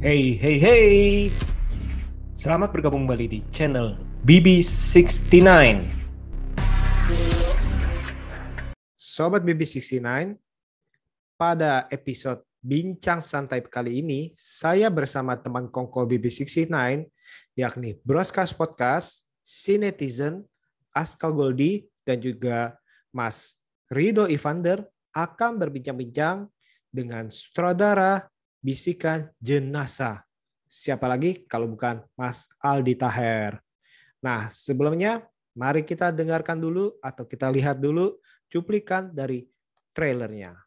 Hey, hey, hey. Selamat bergabung kembali di channel BB69. Sobat BB69, pada episode Bincang Santai kali ini, saya bersama teman kongko BB69, yakni Broscast Podcast, Sinetizen, Askal Goldi, dan juga Mas Rido Ivander akan berbincang-bincang dengan sutradara Bisikan Jenazah. Siapa lagi kalau bukan Mas Aldi Taher. Nah, sebelumnya mari kita dengarkan dulu atau kita lihat dulu cuplikan dari trailernya.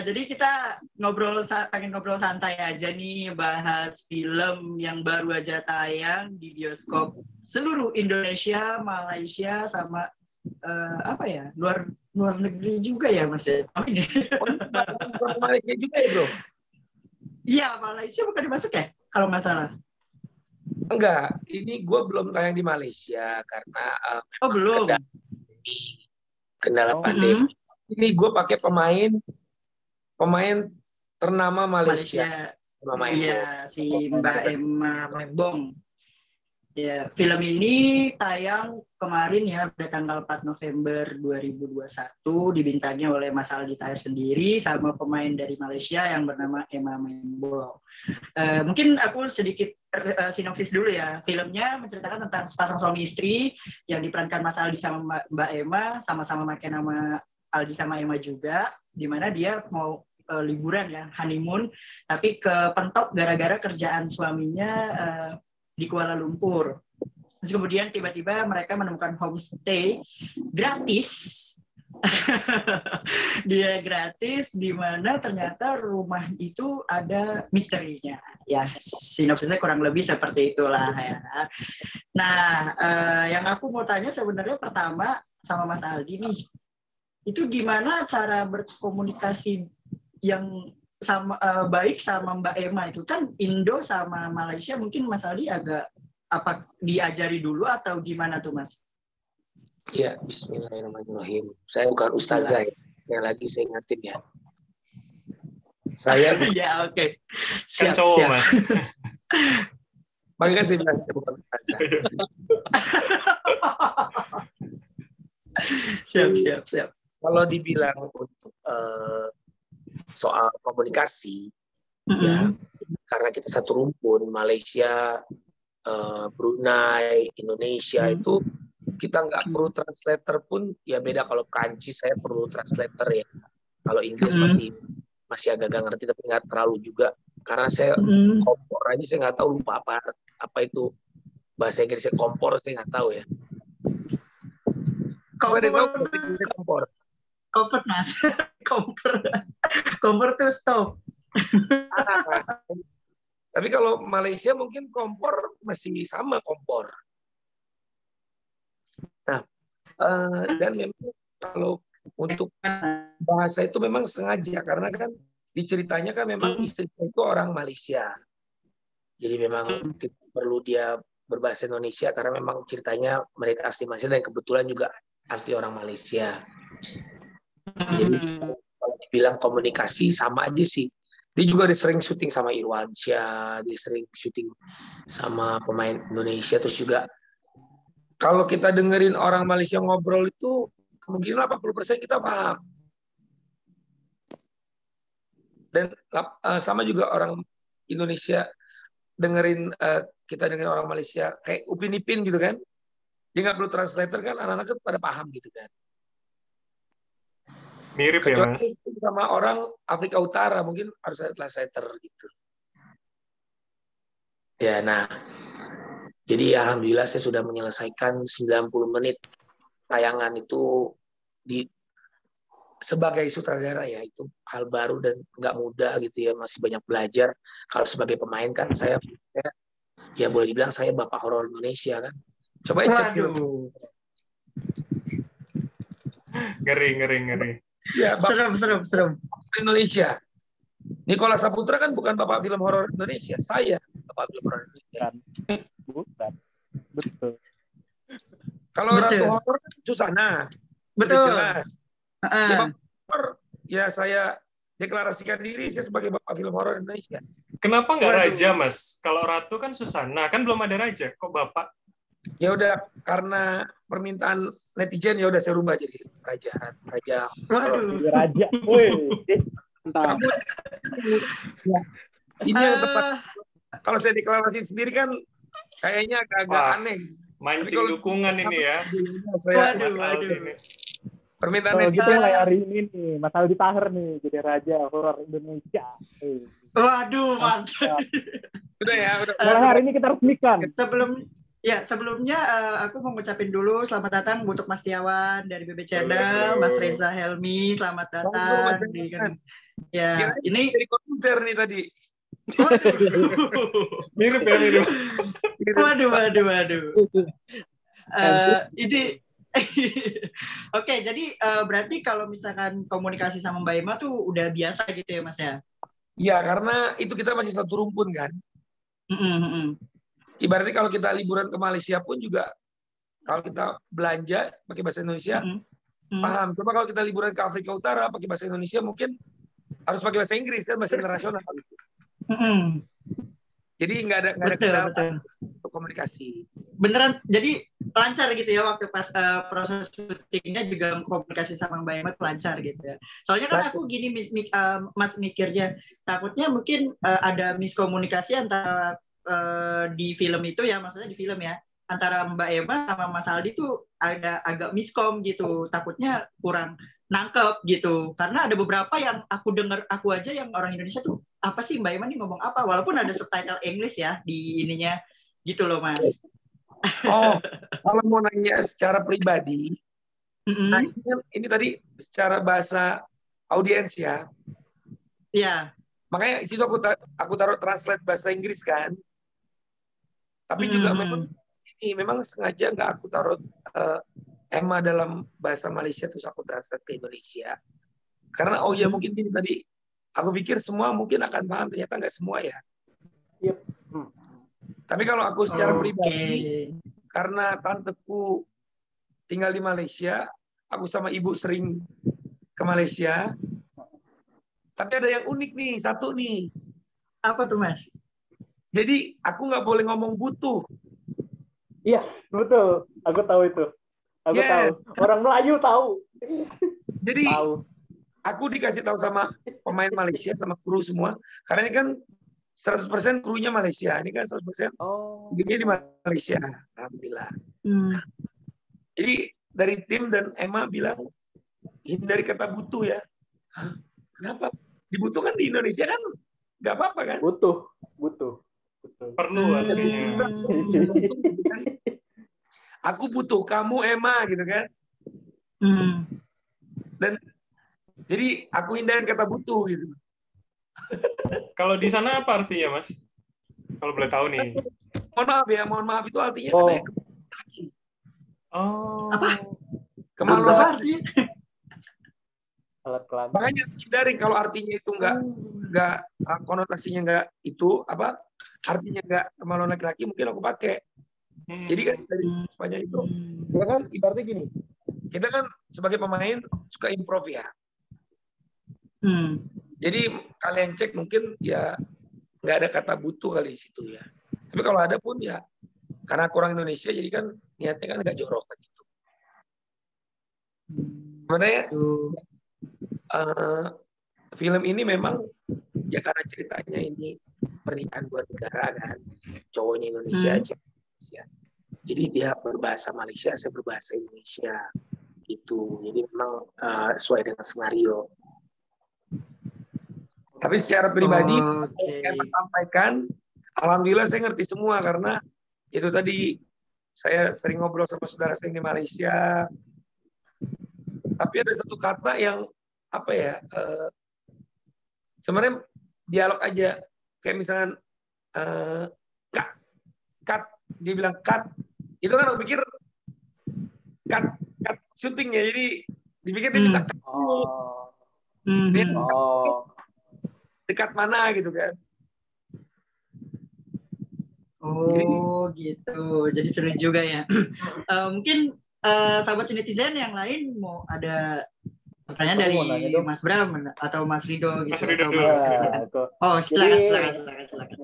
Jadi kita pengen ngobrol santai aja nih, bahas film yang baru aja tayang di bioskop seluruh Indonesia, Malaysia, sama luar negeri juga ya Mas ya. Amin. Malaysia juga ya bro? Iya, Malaysia bukan dimasuk ya kalau nggak salah. Enggak, ini gue belum tayang di Malaysia karena belum. Kendala pandemi. Ini gue pakai pemain ternama Malaysia. Iya, si Mbak Emma Lembong. Ya, film ini tayang kemarin ya, pada tanggal 4 November 2021, dibintangi oleh Mas Aldi Taher sendiri sama pemain dari Malaysia yang bernama Emma Lembong. Mungkin aku sedikit sinopsis dulu ya. Filmnya menceritakan tentang sepasang suami istri yang diperankan Mas Aldi sama Mbak Emma, sama-sama pakai nama Aldi sama Emma juga, di mana dia mau liburan ya, honeymoon, tapi kepentok gara-gara kerjaan suaminya di Kuala Lumpur. Terus kemudian tiba-tiba mereka menemukan homestay gratis. Dia gratis, di mana ternyata rumah itu ada misterinya. Ya, sinopsisnya kurang lebih seperti itulah ya. Nah, yang aku mau tanya sebenarnya pertama sama Mas Aldi nih, itu gimana cara berkomunikasi yang baik sama Mbak Emma itu? Kan Indo sama Malaysia, mungkin Mas Aldi agak diajari dulu atau gimana tuh Mas? Iya, bismillahirrahmanirrahim. Saya bukan ustazah ya, yang lagi saya ingatin ya. Saya ya oke. Kan cowok siap. Mas. Makanya kan saya bilang saya bukan ustazah. Siap. Kalau dibilang untuk soal komunikasi, ya karena kita satu rumpun, Malaysia, Brunei, Indonesia itu kita nggak perlu translator pun, ya beda kalau Prancis saya perlu translator ya. Kalau Inggris masih agak ngerti tapi nggak terlalu juga, karena saya kompor aja saya nggak tahu, lupa apa itu bahasa Inggrisnya kompor, saya nggak tahu ya. Kompor. Kompor Mas. Kompor tuh stove. Tapi kalau Malaysia mungkin kompor masih sama kompor. Nah, dan memang kalau untuk bahasa itu memang sengaja, karena kan diceritanya kan memang istrinya itu orang Malaysia. Jadi memang tidak perlu dia berbahasa Indonesia karena memang ceritanya mereka asli Malaysia dan kebetulan juga asli orang Malaysia. Jadi kalau dibilang komunikasi sama aja sih. Dia juga sering syuting sama Irwansyah, dia sering syuting sama pemain Indonesia. Terus juga kalau kita dengerin orang Malaysia ngobrol itu kemungkinan 80% kita paham. Dan sama juga orang Indonesia kita dengerin orang Malaysia kayak Upin Ipin gitu kan. Dia nggak perlu translator kan, anak-anak pada paham gitu kan. Mirip kecuali ya Mas? Sama orang Afrika Utara mungkin harus ada translator gitu. Ya, nah, jadi alhamdulillah saya sudah menyelesaikan 90 menit tayangan itu sebagai sutradara ya, itu hal baru dan nggak mudah gitu ya, masih banyak belajar. Kalau sebagai pemain kan saya ya boleh dibilang saya bapak horor Indonesia kan. Coba cek dulu. Ngeri. Ya, serem. Indonesia. Nicholas Saputra kan bukan bapak film horor Indonesia, saya bapak film horor Indonesia. Bukan. Betul. Kalau Ratu Horor Susana. Betul. Jelas. Ya, Bapak horor, ya saya deklarasikan diri saya sebagai Bapak film horor Indonesia. Kenapa nggak Waduh. Raja, Mas? Kalau Ratu kan Susana, kan belum ada Raja. Kok Bapak? Ya udah, karena permintaan netizen ya udah saya rubah jadi Raja. Waduh. Jadi raja. Woi. Entah. Ya, ini yang tepat. Kalau saya deklarasi sendiri kan kayaknya agak Wah. aneh. Mancing Tapi kalau- dukungan ini ya. Saya Waduh, Mas Aldi waduh. ini. permintaan Kalau gitu netizen. mulai hari ini nih, Mas Aldi Taher nih jadi raja horor Indonesia. Waduh, mantap. Udah ya, udah. Mulai hari ini kita resmikan. Sebelumnya aku mau ngucapin dulu selamat datang untuk Mas Tiawan dari BB Channel, Halo. Mas Reza Helmi, selamat datang. Halo, Mas. Ya, ini Jadi konser nih tadi. Mirip ya, mirip. waduh. Ini Oke, jadi berarti kalau misalkan komunikasi sama Mbak Emma tuh udah biasa gitu ya, Mas ya? Ya, karena itu kita masih satu rumpun kan. Mm-mm. Ibaratnya kalau kita liburan ke Malaysia pun juga kalau kita belanja pakai bahasa Indonesia, paham. Coba kalau kita liburan ke Afrika Utara pakai bahasa Indonesia mungkin harus pakai bahasa Inggris kan, bahasa internasional. Mm-mm. Jadi nggak ada Betul, kendala betul. untuk komunikasi. Beneran, jadi lancar gitu ya waktu pas proses syutingnya juga komunikasi sama Mbak Emma tuh lancar gitu ya. Soalnya kan aku gini Mas mikirnya, takutnya mungkin ada miskomunikasi antara di film itu ya, maksudnya di film ya, antara Mbak Emma sama Mas Aldi tuh ada agak miskom gitu, takutnya kurang nangkep gitu. Karena ada beberapa yang aku dengar, aku aja yang orang Indonesia tuh, apa sih Mbak Emma nih ngomong apa? Walaupun ada subtitle English ya di ininya, gitu loh Mas. Oh, kalau mau nanya secara pribadi, nah Mm-mm. ini tadi secara bahasa audiens ya. Iya. Makanya di situ aku taruh translate bahasa Inggris kan. Tapi juga memang sengaja nggak aku taruh Emma dalam bahasa Malaysia terus aku translate ke Indonesia. Karena mungkin gini tadi aku pikir semua mungkin akan paham, ternyata nggak semua ya. Yep. Tapi kalau aku secara pribadi, Oke. karena tanteku tinggal di Malaysia, aku sama ibu sering ke Malaysia. Tapi ada yang unik nih, satu nih. Apa tuh Mas? Jadi aku nggak boleh ngomong butuh. Iya, betul. Aku tahu itu. Aku Yes. tahu. Orang Melayu tahu. Jadi Tahu. aku dikasih tahu sama pemain Malaysia, sama kru semua. Karena ini kan 100% krunya Malaysia. Ini kan 100% Oh. di Malaysia. Alhamdulillah. Jadi dari tim dan Emma bilang, hindari kata butuh ya. Hah? Kenapa? Dibutuhkan di Indonesia kan nggak apa-apa kan? Butuh. Betul. Perlu artinya. Aku butuh kamu Emma gitu kan. Dan jadi aku hindarin kata butuh gitu. Kalau di sana apa artinya, Mas? Kalau boleh tahu nih. Mohon maaf itu artinya Oh. katanya Oh. Apa? kemaluan. Apa artinya? Alat kelamin. Makanya hindarin kalau artinya itu nggak konotasinya nggak itu apa artinya nggak kemaluan laki-laki mungkin aku pakai. Jadi kan dari sepanjang itu ya kan ibaratnya gini. Kita kan sebagai pemain suka improv ya. Jadi kalian cek mungkin ya nggak ada kata butuh kali di situ ya. Tapi kalau ada pun ya karena kurang Indonesia jadi kan niatnya kan nggak jorok kan gitu. Sebenarnya film ini memang ya karena ceritanya ini pernikahan dua negara kan, cowoknya Indonesia, ceweknya Malaysia. Jadi dia berbahasa Malaysia, saya berbahasa Indonesia gitu. Jadi memang sesuai dengan skenario. Tapi secara pribadi, yang saya sampaikan, alhamdulillah saya ngerti semua karena itu tadi saya sering ngobrol sama saudara saya di Malaysia. Tapi ada satu kata yang apa ya? Sebenarnya dialog aja kayak misalkan cut, dia bilang cut, itu kan aku pikir cut syutingnya, jadi dipikir dia minta cut dulu. Dia dekat mana gitu kan. Oh gitu, jadi seru juga ya. Mungkin sahabat netizen yang lain mau ada pertanyaan dari mau nanya dong. Mas Bram atau Mas Rido gitu. Mas Rido atau dulu. Mas Christian. Oh, silakan.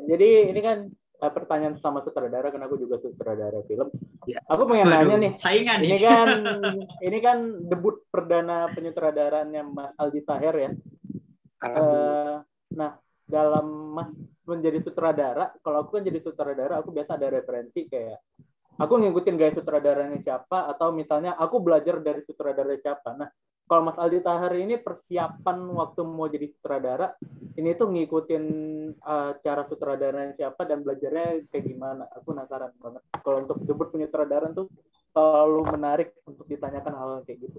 Jadi ini kan pertanyaan sama sutradara, karena aku juga sutradara film. Ya. Aku pengen nanya nih. Saingan Ini nih. ini kan debut perdana penyutradarannya Mas Aldi Taher ya. Nah, dalam Mas menjadi sutradara, kalau aku kan jadi sutradara, aku biasa ada referensi kayak aku ngikutin gaya sutradaranya siapa, atau misalnya aku belajar dari sutradara siapa. Nah, kalau Mas Aldi Taher ini persiapan waktu mau jadi sutradara, ini tuh ngikutin cara sutradaranya siapa dan belajarnya kayak gimana? Aku penasaran banget. Kalau untuk debut penyutradaran tuh selalu menarik untuk ditanyakan hal kayak gitu.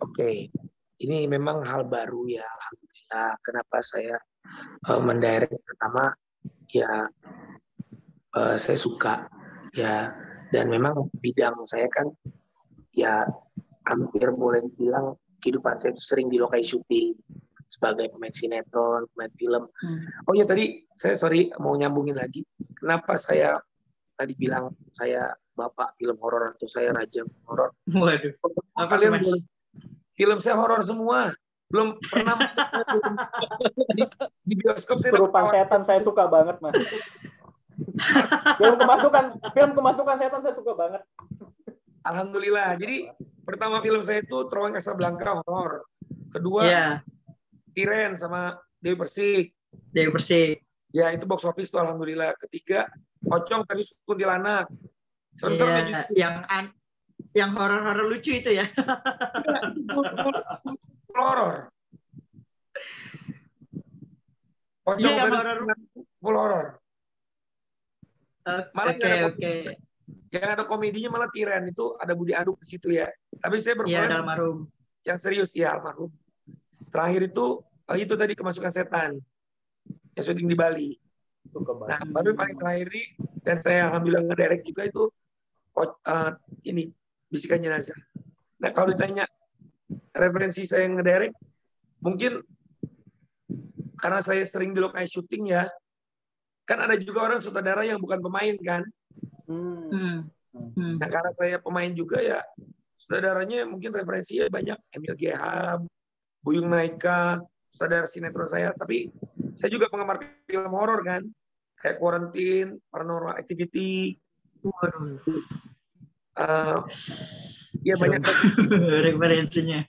Oke. Ini memang hal baru ya, alhamdulillah. Kenapa saya mendirect? Pertama, ya saya suka ya, dan memang bidang saya kan ya hampir boleh dibilang kehidupan saya itu sering di lokasi syuting sebagai pemain sinetron, pemain film. Oh ya tadi saya mau nyambungin lagi. Kenapa saya tadi bilang saya bapak film horor atau saya raja horor? Waduh. Kalian boleh. Film saya horor semua. Belum pernah di bioskop saya. Kerupan setan saya suka banget, Mas. Film kemasukan setan saya suka banget. Alhamdulillah. Jadi pertama film saya itu Terowongan Casablanca horor. Kedua Tiren sama Dewi Persik. Ya itu box office tuh alhamdulillah. Ketiga Pocong versus Kuntilanak. Iya, yang horor-horor lucu itu ya. Horor. Pocong full horor. Oke. Yang ada komedinya malah Tiren, itu ada Budi Aduk di situ ya. Tapi saya berperan almarhum. Yang serius ya almarhum. Terakhir itu tadi Kemasukan Setan. Yang syuting di Bali. Nah, baru paling terakhir ini, dan saya alhamdulillah ngedirect juga itu ini Bisikan Jenazah. Nah, kalau ditanya referensi saya ngedirect, mungkin karena saya sering di lokasi syuting ya, kan ada juga orang sutradara yang bukan pemain kan. Nah, karena saya pemain juga ya, sutradaranya mungkin referensinya banyak. Emil Geham, Buyung Naika, sutradara sinetron saya. Tapi saya juga penggemar film horor kan, kayak Quarantine, Paranormal Activity. Ya banyak referensinya.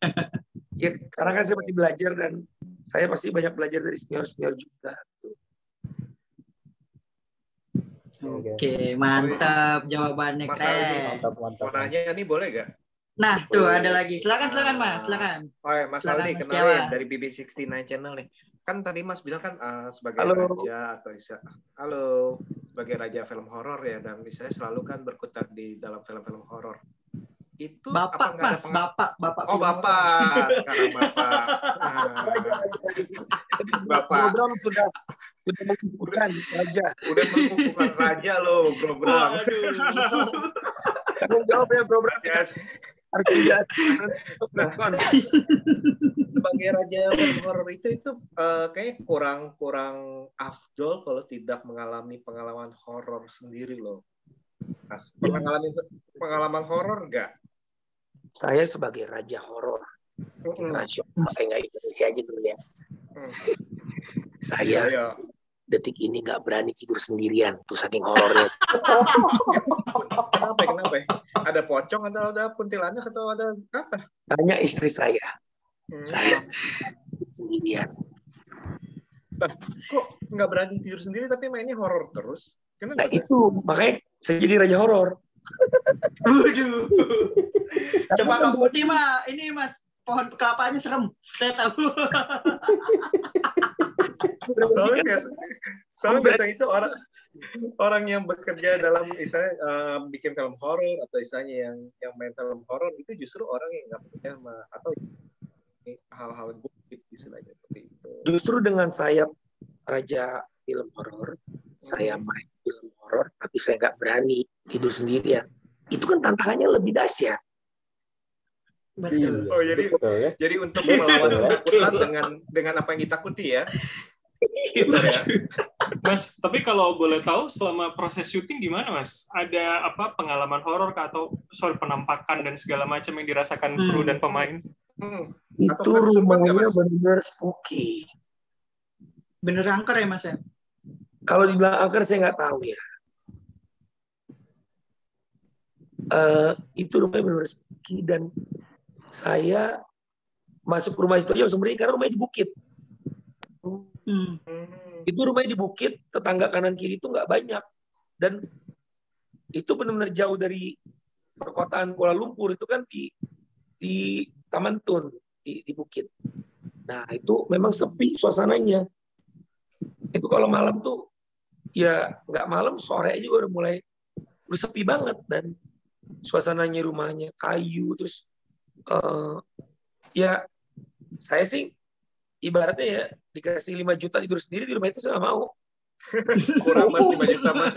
Ya, karena kan saya masih belajar dan saya pasti banyak belajar dari senior-senior juga. Oke, mantap jawabannya. Mas Aldi, Mantap. mau nanya nih boleh gak? Nah, tuh ada lagi. Silakan Mas, silakan. Oh ya, Mas Aldi, kenalin dari BB69 Channel nih. Kan tadi Mas bilang kan sebagai raja atau sebagai raja film horor ya, dan misalnya selalu kan berkutat di dalam film-film horor. Itu Bapak Mas, Bapak. Oh, Bapak. Sekarang Bapak. Bapak. Sudah mengukuhkan raja. Udah mengukuhkan raja loh, Bro Bram. Tanggung jawab ya, Bro Bram. Harus lihat. Sebagai raja film horor itu kayaknya kurang afdol kalau tidak mengalami pengalaman horor sendiri loh. Mas, pengalaman horor enggak? Saya sebagai raja horor internasional, pakai nggak Indonesia aja dulu ya. Saya detik ini nggak berani tidur sendirian, tuh saking horornya. Kenapa? Ada pocong atau ada kuntilanak atau ada apa? Tanya istri saya. Saya sendirian. Kok nggak berani tidur sendiri tapi mainnya horor terus? Kenapa? Nah itu makanya saya jadi raja horor. Waduh. Coba kamu bukti mah ini Mas, pohon kelapanya serem. Saya tahu. Soalnya biasanya itu orang yang bekerja dalam misalnya bikin film horor atau istilahnya yang main film horor itu justru orang yang nggak punya atau hal-hal goib istilahnya seperti itu. Justru dengan saya raja film horor, saya main film horor tapi saya nggak berani tidur sendirian. Itu kan tantangannya lebih dahsyat. Betul. Oh jadi untuk melawan ketakutan dengan apa yang ditakuti ya. Mas, tapi kalau boleh tahu selama proses syuting gimana, Mas? Ada apa pengalaman horor kah atau penampakan dan segala macam yang dirasakan kru dan pemain? Itu rumahnya benar-benar spooky. Bener angker ya Mas ya? Kalau dibilang angker saya nggak tahu ya. Itu rumahnya benar-benar spooky dan saya masuk rumah itu aja langsung merinding karena rumahnya di bukit. Itu rumahnya di bukit, tetangga kanan kiri itu nggak banyak dan itu benar-benar jauh dari perkotaan Kuala Lumpur, itu kan di Taman Tun di bukit. Nah itu memang sepi suasananya. Itu kalau malam tuh ya nggak malam, sore aja udah mulai sepi banget dan suasananya rumahnya kayu terus ya saya sih ibaratnya ya dikasih 5 juta tidur sendiri di rumah itu saya nggak mau. Kurang Mas 5 juta Mas.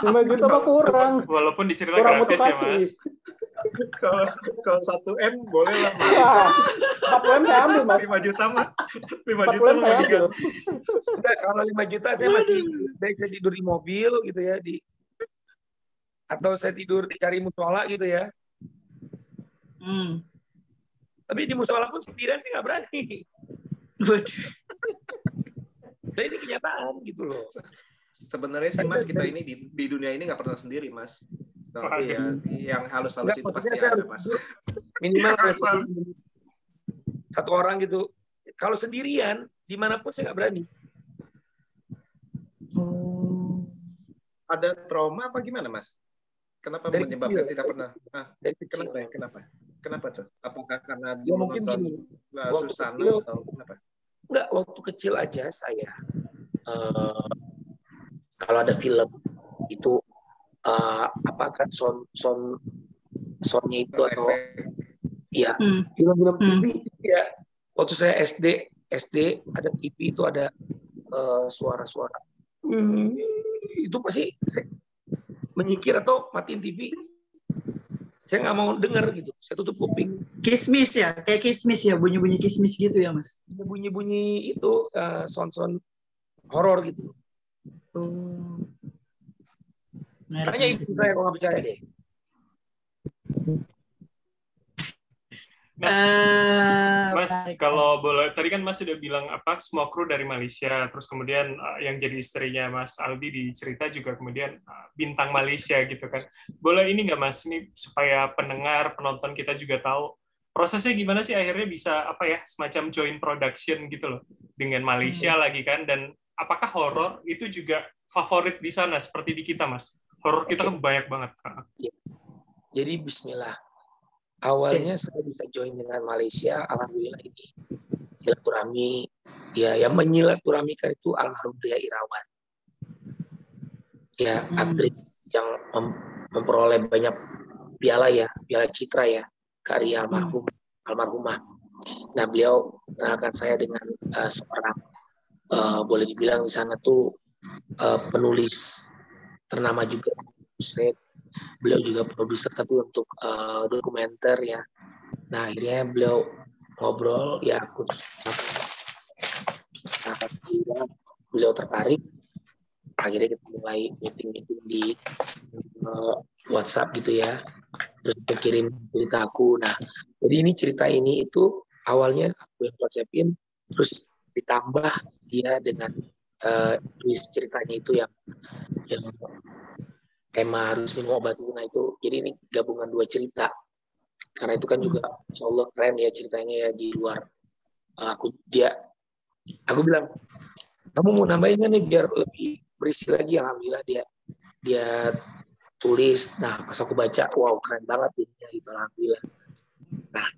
5 juta mah kurang. Walaupun dicerita gratis ya Mas. Kalau 1M boleh lah Mas. 40M saya ambil Mas. 5 juta mah. 5 juta 40M mah saya ambil. Kalau 5 juta saya masih baik saya tidur di mobil gitu ya atau saya tidur dicari musola gitu ya. Tapi di musola pun sendirian sih nggak berani. Nah, ini kenyataan gitu loh. Sebenarnya sih Mas, kita ini di dunia ini nggak pernah sendiri Mas. Tapi ya yang halus-halus itu pasti ada Mas. Minimal satu orang gitu. Kalau sendirian dimanapun saya nggak berani. Ada trauma apa gimana Mas? Kenapa Dari menyebabkan kecil. tidak pernah? Kenapa tuh? Apakah karena Ya, mungkin menonton Susana kecil, atau kenapa? Enggak, waktu kecil aja saya kalau ada film itu apa kan soundnya itu atau ya film-film TV ya. Waktu saya SD ada TV itu ada suara-suara itu pasti saya menyingkir atau matiin TV. Saya nggak mau dengar gitu. Saya tutup kuping. Kismis ya, kayak kismis ya, bunyi-bunyi kismis gitu ya Mas. Bunyi-bunyi itu sound horor gitu. Tanya istri saya kalau nggak percaya deh. Mas, kalau boleh, tadi kan Mas sudah bilang apa semua kru dari Malaysia, terus kemudian yang jadi istrinya Mas Aldi di cerita juga kemudian bintang Malaysia gitu kan. Boleh ini nggak Mas, ini supaya pendengar, penonton kita juga tahu prosesnya gimana sih akhirnya bisa apa ya semacam joint production gitu loh dengan Malaysia lagi kan, dan apakah horor itu juga favorit di sana seperti di kita Mas? Horor kita kan banyak banget. Jadi Bismillah. Awalnya saya bisa join dengan Malaysia, alhamdulillah ini silaturahmi, ya yang menyilaturahmikan itu almarhum Dea Irawan, ya aktris yang memperoleh banyak piala citra ya, karya almarhumah. Nah beliau kenalkan saya dengan seorang boleh dibilang di sana tuh penulis ternama juga. Beliau juga produser tapi untuk dokumenter ya. Nah akhirnya beliau ngobrol ya, aku beliau tertarik. Akhirnya kita mulai meeting di WhatsApp gitu ya. Terus dia kirim cerita aku. Nah jadi ini cerita ini itu awalnya aku yang konsepin, terus ditambah dia dengan twist ceritanya itu yang tema harus minum obat zina itu. Jadi ini gabungan 2 cerita. Karena itu kan juga insya Allah keren ya ceritanya ya di luar. Aku bilang, kamu mau nambahin nih biar lebih berisi lagi. Alhamdulillah dia tulis. Nah pas aku baca, wow keren banget ini gitu, alhamdulillah. Nah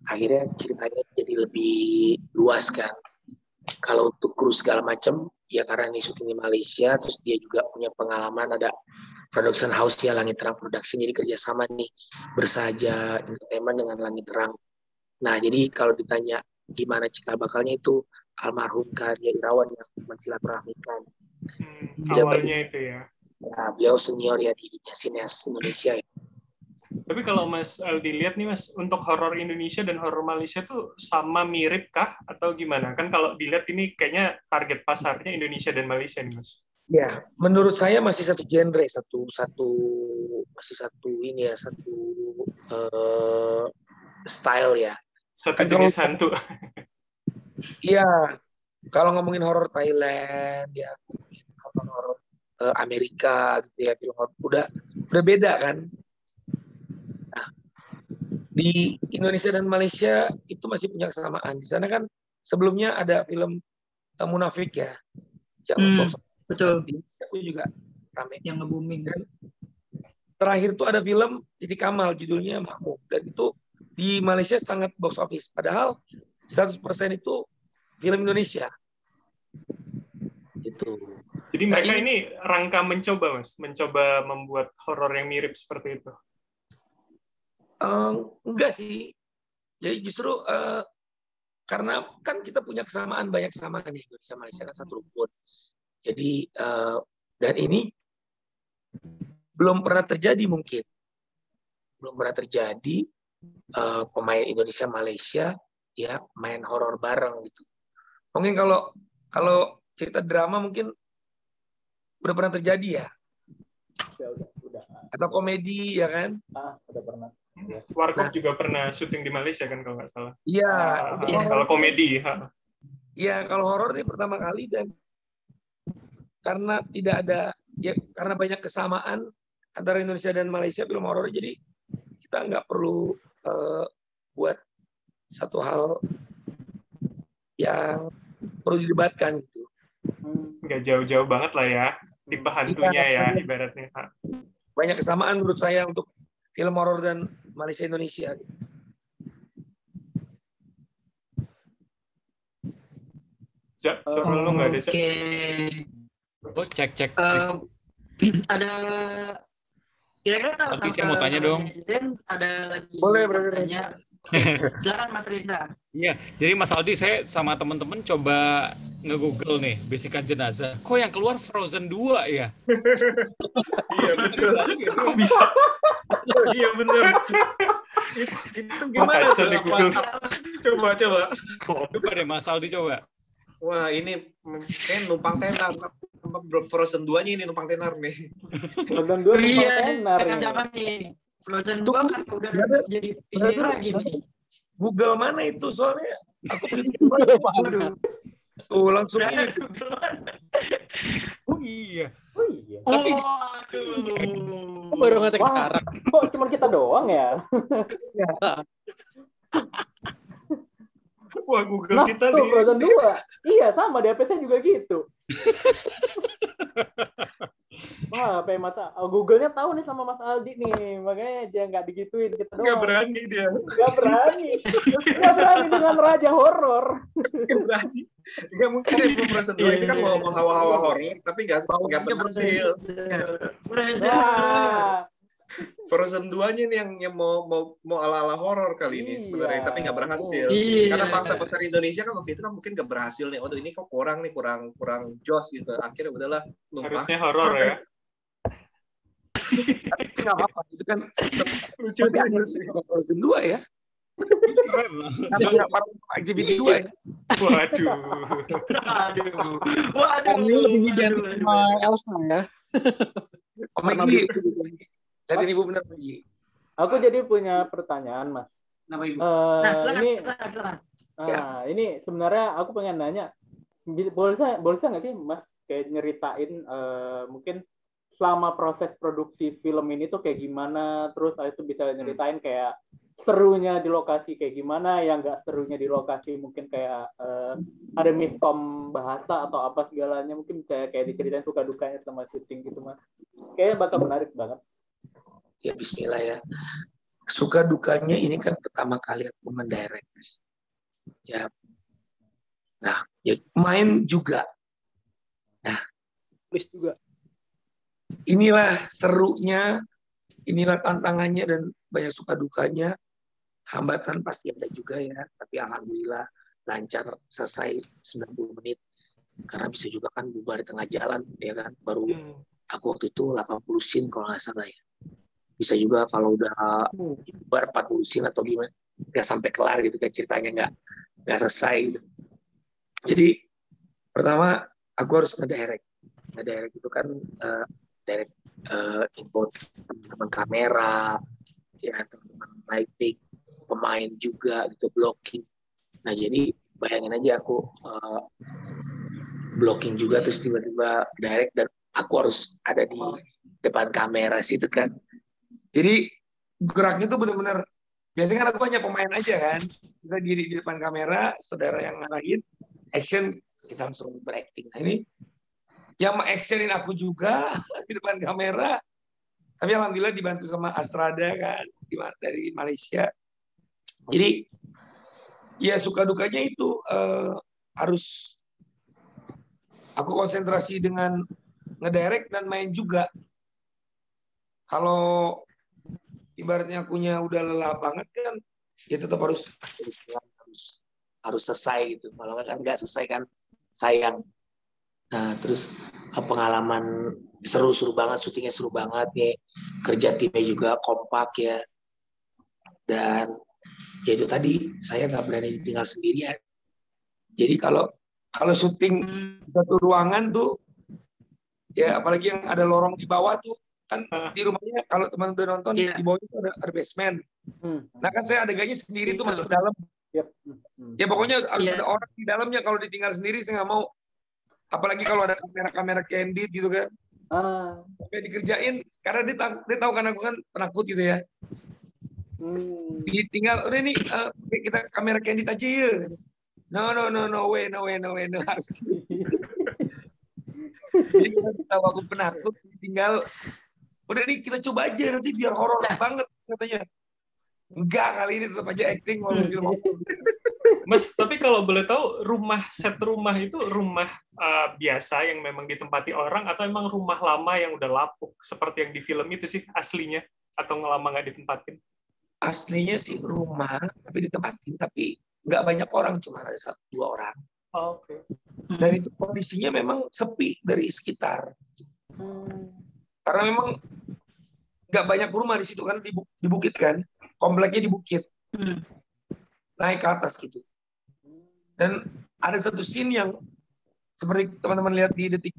akhirnya ceritanya jadi lebih luas kan. Kalau untuk kru segala macam ya karena ini syuting di Malaysia, terus dia juga punya pengalaman ada production house ya, Langit Terang Production, jadi kerjasama nih Bersahaja Entertainment dengan Langit Terang. Nah jadi kalau ditanya gimana cikal bakalnya itu almarhum Dea Irawan yang mensilaturahmikan. Awalnya itu ya. Nah, beliau senior ya di dunia sineas Indonesia ya. Tapi kalau Mas Aldi lihat nih Mas, untuk horor Indonesia dan horor Malaysia tuh sama mirip kah atau gimana? Kan kalau dilihat ini kayaknya target pasarnya Indonesia dan Malaysia nih Mas. Ya, menurut saya masih satu genre, satu ini ya, satu style ya. Satu Kan jenis hantu. Iya, kalau ngomongin horor Thailand ya, horor Amerika gitu ya, film horor udah beda kan. Nah, di Indonesia dan Malaysia itu masih punya kesamaan. Di sana kan sebelumnya ada film Munafik ya, yang betul. Aku juga rame. Yang nge-booming. Dan terakhir tuh ada film Titik Kamal, judulnya Makmum. Dan itu di Malaysia sangat box office. Padahal 100% itu film Indonesia. Gitu. Jadi mereka ini rangka mencoba, Mas? Mencoba membuat horor yang mirip seperti itu? Enggak sih. Jadi justru karena kan kita punya banyak kesamaan nih. Indonesia Malaysia kan satu rumpun. Jadi dan ini belum pernah terjadi mungkin. Belum pernah terjadi pemain Indonesia Malaysia ya main horor bareng gitu. Mungkin kalau cerita drama mungkin udah pernah terjadi ya. Udah. Atau komedi ya kan? Udah pernah. Warkop juga pernah syuting di Malaysia kan kalau nggak salah. Iya. Kalau komedi. Iya, kalau horor ini pertama kali dan karena tidak ada ya karena banyak kesamaan antara Indonesia dan Malaysia film horor, jadi kita nggak perlu buat satu hal yang perlu didebatkan gitu. Nggak jauh-jauh banget lah ya tipe hantunya ya ibaratnya. Banyak kesamaan menurut saya untuk film horor dan Malaysia Indonesia. Lu nggak ada. Oh, cek. Ada kira-kira tahu Nanti saya mau tanya dong. Ada lagi Boleh, bertanya. Silakan Mas Riza. Iya, jadi Mas Aldi saya sama teman-teman coba nge-google nih bisikan jenazah. Kok yang keluar Frozen 2 ya? Iya betul. Kok bisa? Iya benar. Itu gimana tuh? Coba. Coba deh Mas Aldi coba. Wah, ini kayak numpang tenar. Frozen 2-nya ini numpang tenar nih. Frozen 2 numpang tenar. Jangan nih. Frozen 2 kan udah jadi ini lagi nih. Google mana itu soalnya aku tuh langsung ini. Oh iya. Tapi baru ngecek sekarang. Kok cuma kita doang ya? Wah, Google kita tuh, nih. Frozen 2. Iya, sama di HP saya juga gitu. Wah, apa masa Google-nya tahu nih sama Mas Aldi nih, makanya dia nggak digituin kita doang. Nggak berani dia. Nggak berani dengan raja horor. Nggak berani. Nggak mungkin ya Frozen 2 ini kan mau hawa-hawa horor, tapi nggak berhasil. Frozen 2-nya nih yang mau ala-ala horor kali ini sebenarnya, tapi nggak berhasil. Karena bangsa pasar Indonesia kan waktu itu kan mungkin nggak berhasil nih. Waduh, ini kok kurang jos gitu. Akhirnya udahlah numpang. Harusnya horor ya. Nggak apa-apa, itu kan Lucu sih. Frozen 2 ya. Nggak parah LGBT 2 ya. Waduh. Ini lebih identik sama Elsa ya. Lihat Ibu benar lagi. Aku jadi punya pertanyaan, Mas. Kenapa Ibu? Silakan. Ini sebenarnya aku pengen nanya, boleh nggak sih, Mas, kayak nyeritain mungkin selama proses produksi film ini tuh kayak gimana, terus itu bisa nyeritain kayak serunya di lokasi kayak gimana, yang nggak serunya di lokasi mungkin kayak ada miskom bahasa atau apa segalanya, mungkin bisa kayak diceritain suka dukanya sama syuting gitu, Mas. Kayaknya bakal menarik banget. Ya bismillah ya. Suka dukanya ini kan pertama kali aku mendirect. Ya. Nah, ya main juga. Nah, tulis juga. Inilah serunya, inilah tantangannya dan banyak suka dukanya. Hambatan pasti ada juga ya, tapi alhamdulillah lancar selesai 90 menit. Karena bisa juga kan bubar di tengah jalan ya kan. Baru aku waktu itu 80 scene kalau nggak salah ya. bisa juga kalau udah bar 40 scene atau gimana nggak sampai kelar gitu kan, ceritanya nggak selesai gitu. Jadi pertama aku harus ngedirect itu kan, direct info teman kamera, ya teman lighting, pemain juga gitu, blocking. Nah jadi bayangin aja aku blocking juga terus tiba-tiba direct dan aku harus ada di depan kamera situ kan. Jadi geraknya tuh benar-benar, biasanya kan aku hanya pemain aja kan, kita diri di depan kamera, saudara yang ngarahin action, kita langsung berakting. Nah ini yang mengactionin aku juga di depan kamera, tapi alhamdulillah dibantu sama Astrada kan dari Malaysia. Jadi ya suka dukanya itu harus aku konsentrasi dengan ngedirect dan main juga. Kalau ibaratnya akunya udah lelah banget kan, ya tetap harus selesai gitu. Kalau nggak selesai kan sayang. Nah terus pengalaman seru banget, syutingnya seru banget ya, kerja timnya juga kompak ya. Dan ya itu tadi saya nggak berani tinggal sendirian. Jadi kalau syuting satu ruangan tuh, ya apalagi yang ada lorong di bawah tuh kan, di rumahnya kalau teman udah nonton di bawah itu ada basement. Nah kan saya adegannya sendiri tuh masuk ke dalam. Ya pokoknya harus ada orang di dalamnya, kalau ditinggal sendiri saya nggak mau. Apalagi kalau ada kamera candid gitu kan. Sampai dikerjain karena dia tahu kan aku kan penakut gitu ya. Ditinggal udah nih kita kamera candid aja ya. No way, harus. Jadi kita tahu aku penakut, tinggal udah nih kita coba aja nanti biar horor banget katanya. Enggak, kali ini tetap aja acting kalau film. Mas, tapi kalau boleh tahu set rumah itu rumah biasa yang memang ditempati orang atau emang rumah lama yang udah lapuk seperti yang di film itu sih aslinya, atau lama nggak ditempatin? Aslinya sih rumah tapi ditempatin, tapi nggak banyak orang, cuma ada 1-2 orang. Oke. Dan itu kondisinya memang sepi dari sekitar. Karena memang nggak banyak rumah di situ kan, di bukit kan, kompleknya di bukit, naik ke atas gitu. Dan ada satu scene yang seperti teman-teman lihat di detik,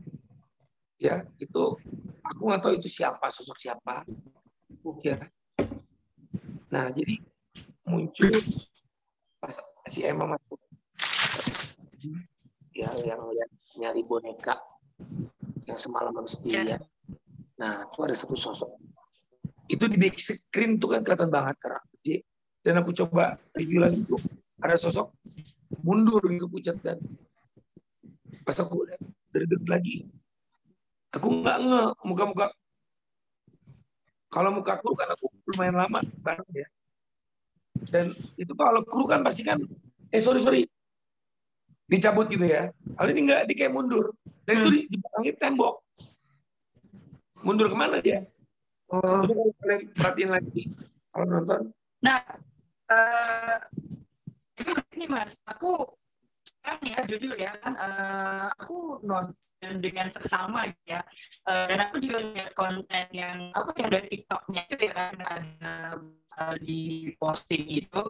ya itu aku nggak tahu itu sosok siapa, ya. Nah jadi muncul pas si Emma masuk, ya yang nyari boneka yang semalam harus dilihat. Nah itu ada satu sosok, itu di back screen tuh kan kelihatan banget karakternya. Dan aku coba review lagi tuh, ada sosok mundur gitu pucat, dan pas aku lihat deket lagi, aku nggak muka-muka. Kalau muka kru kan aku lumayan lama bareng ya. Dan itu kalau kru kan pasti kan, sorry, dicabut gitu ya. Kalau ini nggak, dia kayak mundur. Dan itu di belakangnya tembok. Mundur kemana dia? Coba kalau kalian perhatiin lagi kalau nonton. Nah, ini Mas, aku kan ya jujur ya kan, aku nonton dengan seksama ya, dan aku juga lihat konten yang dari TikToknya itu ya kan, ada di posting itu.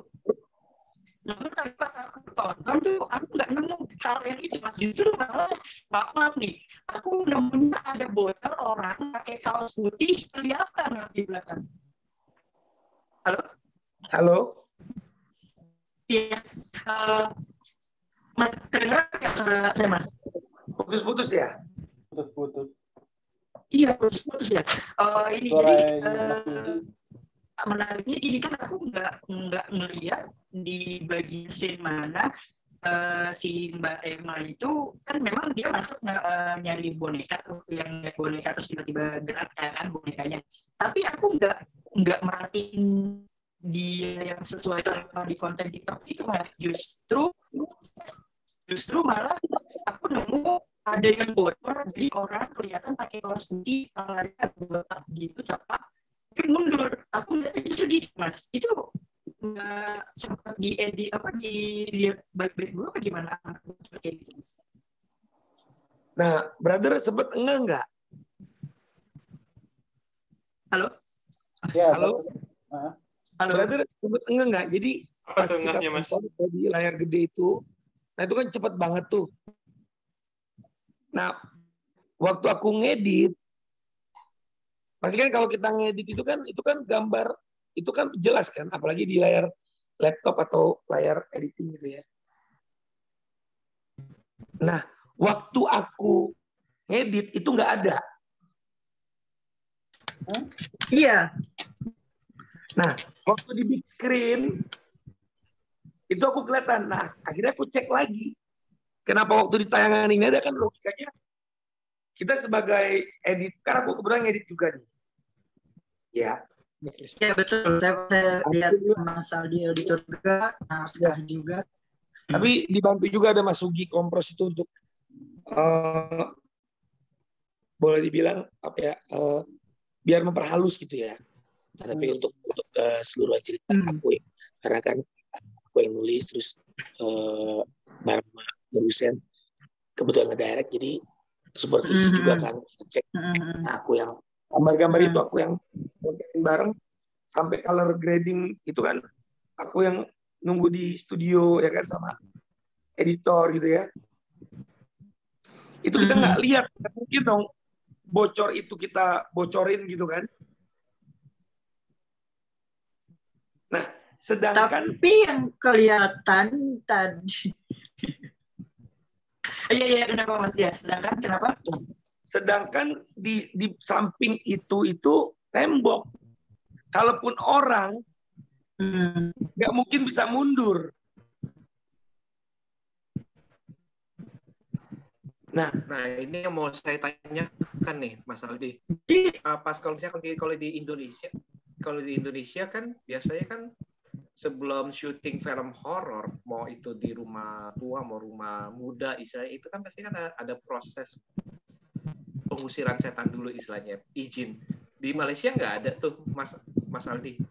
Namun tapi pas aku tonton tuh aku nggak nemu hal yang itu Mas, justru malah maaf nih, aku nemunya ada bocor orang pakai kaos putih kelihatan Mas di belakang. Halo? Iya, Mas kedengeran nggak suara saya Mas? Putus-putus ya? Putus-putus. Iya putus-putus ya. Ini jadi menariknya ini kan aku nggak ngelihat di bagian scene mana si Mbak Emma itu kan memang dia masuk nyari boneka tuh, yang boneka terus tiba-tiba gerak kan bonekanya. Tapi aku nggak merhatiin dia yang sesuai sama di konten TikTok itu Mas. Justru malah aku nemu ada yang bocor, jadi orang kelihatan pakai kaos putih, tangannya botak gitu, cepat, tapi mundur. Aku lihat itu sedih Mas. Itu nggak sempat diedit dilihat baik-baik dulu apa gimana kayak gitu Mas? Nah, brother sempet enggak? Halo? Ya, Halo? Halo. Brother, enggak. Jadi Apa pas tuh kita enggaknya, Mas? nonton di layar gede itu, nah itu kan cepet banget tuh. Nah, waktu aku ngedit, pasti kan kalau kita ngedit itu kan gambar, itu kan jelas kan, apalagi di layar laptop atau layar editing gitu ya. Nah, waktu aku ngedit itu nggak ada. Iya. Nah, waktu di big screen itu aku kelihatan. Nah, akhirnya aku cek lagi. Kenapa waktu di tayangan ini ada, kan logikanya kita sebagai edit, karena aku kebetulan ngedit juga nih. Ya. Ya betul. Saya lihat Mas Aldi editor juga, Mas Kah juga. Tapi dibantu juga ada Mas Sugi Kompros itu untuk boleh dibilang apa ya, biar memperhalus gitu ya. Nah, tapi untuk seluruh cerita aku ya, karena kan aku yang nulis, terus bareng sama produsen kebetulan ngedirect, jadi supervisi juga kan, cek. Nah, aku yang gambar-gambar itu aku yang bareng, sampai color grading itu kan aku yang nunggu di studio ya kan, sama editor gitu ya. Itu kita nggak lihat, mungkin dong bocor itu kita bocorin gitu kan. Nah, sedangkan tapi yang kelihatan tadi iya kenapa Mas ya? Sedangkan kenapa? Sedangkan di samping itu tembok. Kalaupun orang nggak mungkin bisa mundur. Nah, ini yang mau saya tanyakan nih, Mas Aldi. Pas kalau di Indonesia kan biasanya kan sebelum syuting film horor, mau itu di rumah tua mau rumah muda istilahnya, itu kan pasti kan ada proses pengusiran setan dulu istilahnya, izin. Di Malaysia nggak ada tuh, Mas Aldi.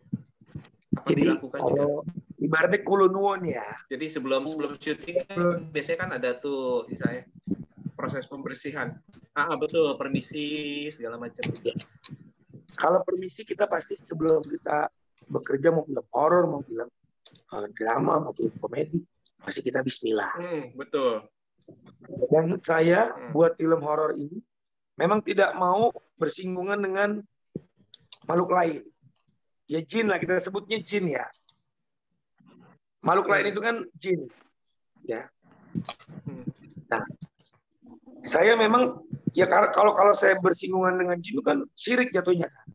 Apa jadi dilakukan kalau juga? Ibaratnya kulunwon ya. Jadi sebelum syuting kan biasanya kan ada tuh istilahnya proses pembersihan. Betul, permisi segala macam. Ya. Kalau permisi kita pasti sebelum kita bekerja, mau film horor, mau film drama, mau film komedi, pasti kita bismillah. Betul. Dan saya buat film horor ini memang tidak mau bersinggungan dengan makhluk lain. Ya jin lah, kita sebutnya jin ya. Makhluk lain itu kan jin. Ya. Nah, saya memang ya kalau saya bersinggungan dengan jin itu kan syirik jatuhnya kan.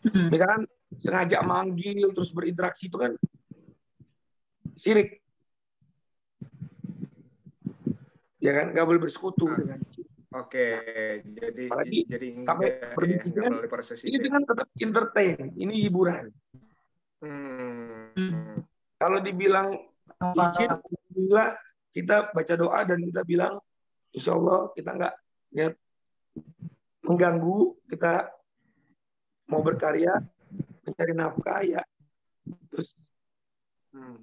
Misalkan sengaja manggil terus berinteraksi itu kan syirik. Ya kan, nggak boleh bersekutu dengan jin. Oke, jadi sampai berbicara ini dengan tetap entertain, ini hiburan. Kalau dibilang izin, alhamdulillah kita baca doa dan kita bilang, insya Allah kita nggak niat mengganggu, kita mau berkarya, mencari nafkah ya. Terus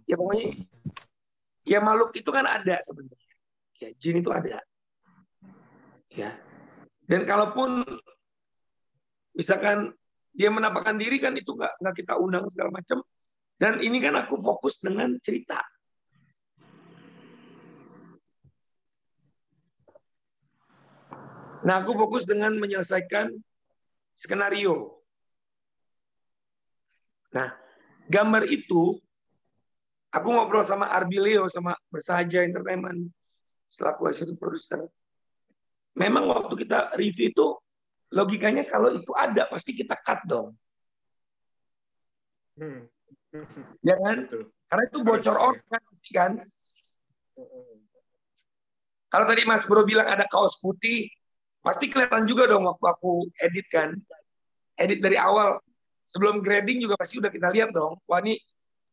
ya pokoknya ya makhluk itu kan ada sebenarnya, ya jin itu ada. Ya. Dan kalaupun misalkan dia menampakkan diri kan itu nggak kita undang segala macam. Dan ini kan aku fokus dengan cerita. Nah, aku fokus dengan menyelesaikan skenario. Nah, gambar itu aku ngobrol sama Arbileo sama Bersahaja Entertainment selaku executive producer. Memang waktu kita review itu logikanya kalau itu ada pasti kita cut dong. Ya kan? Betul. Karena itu bocor orang kan. Kalau tadi Mas Bro bilang ada kaos putih, pasti kelihatan juga dong waktu aku edit kan. Edit dari awal. Sebelum grading juga pasti udah kita lihat dong. Wah ini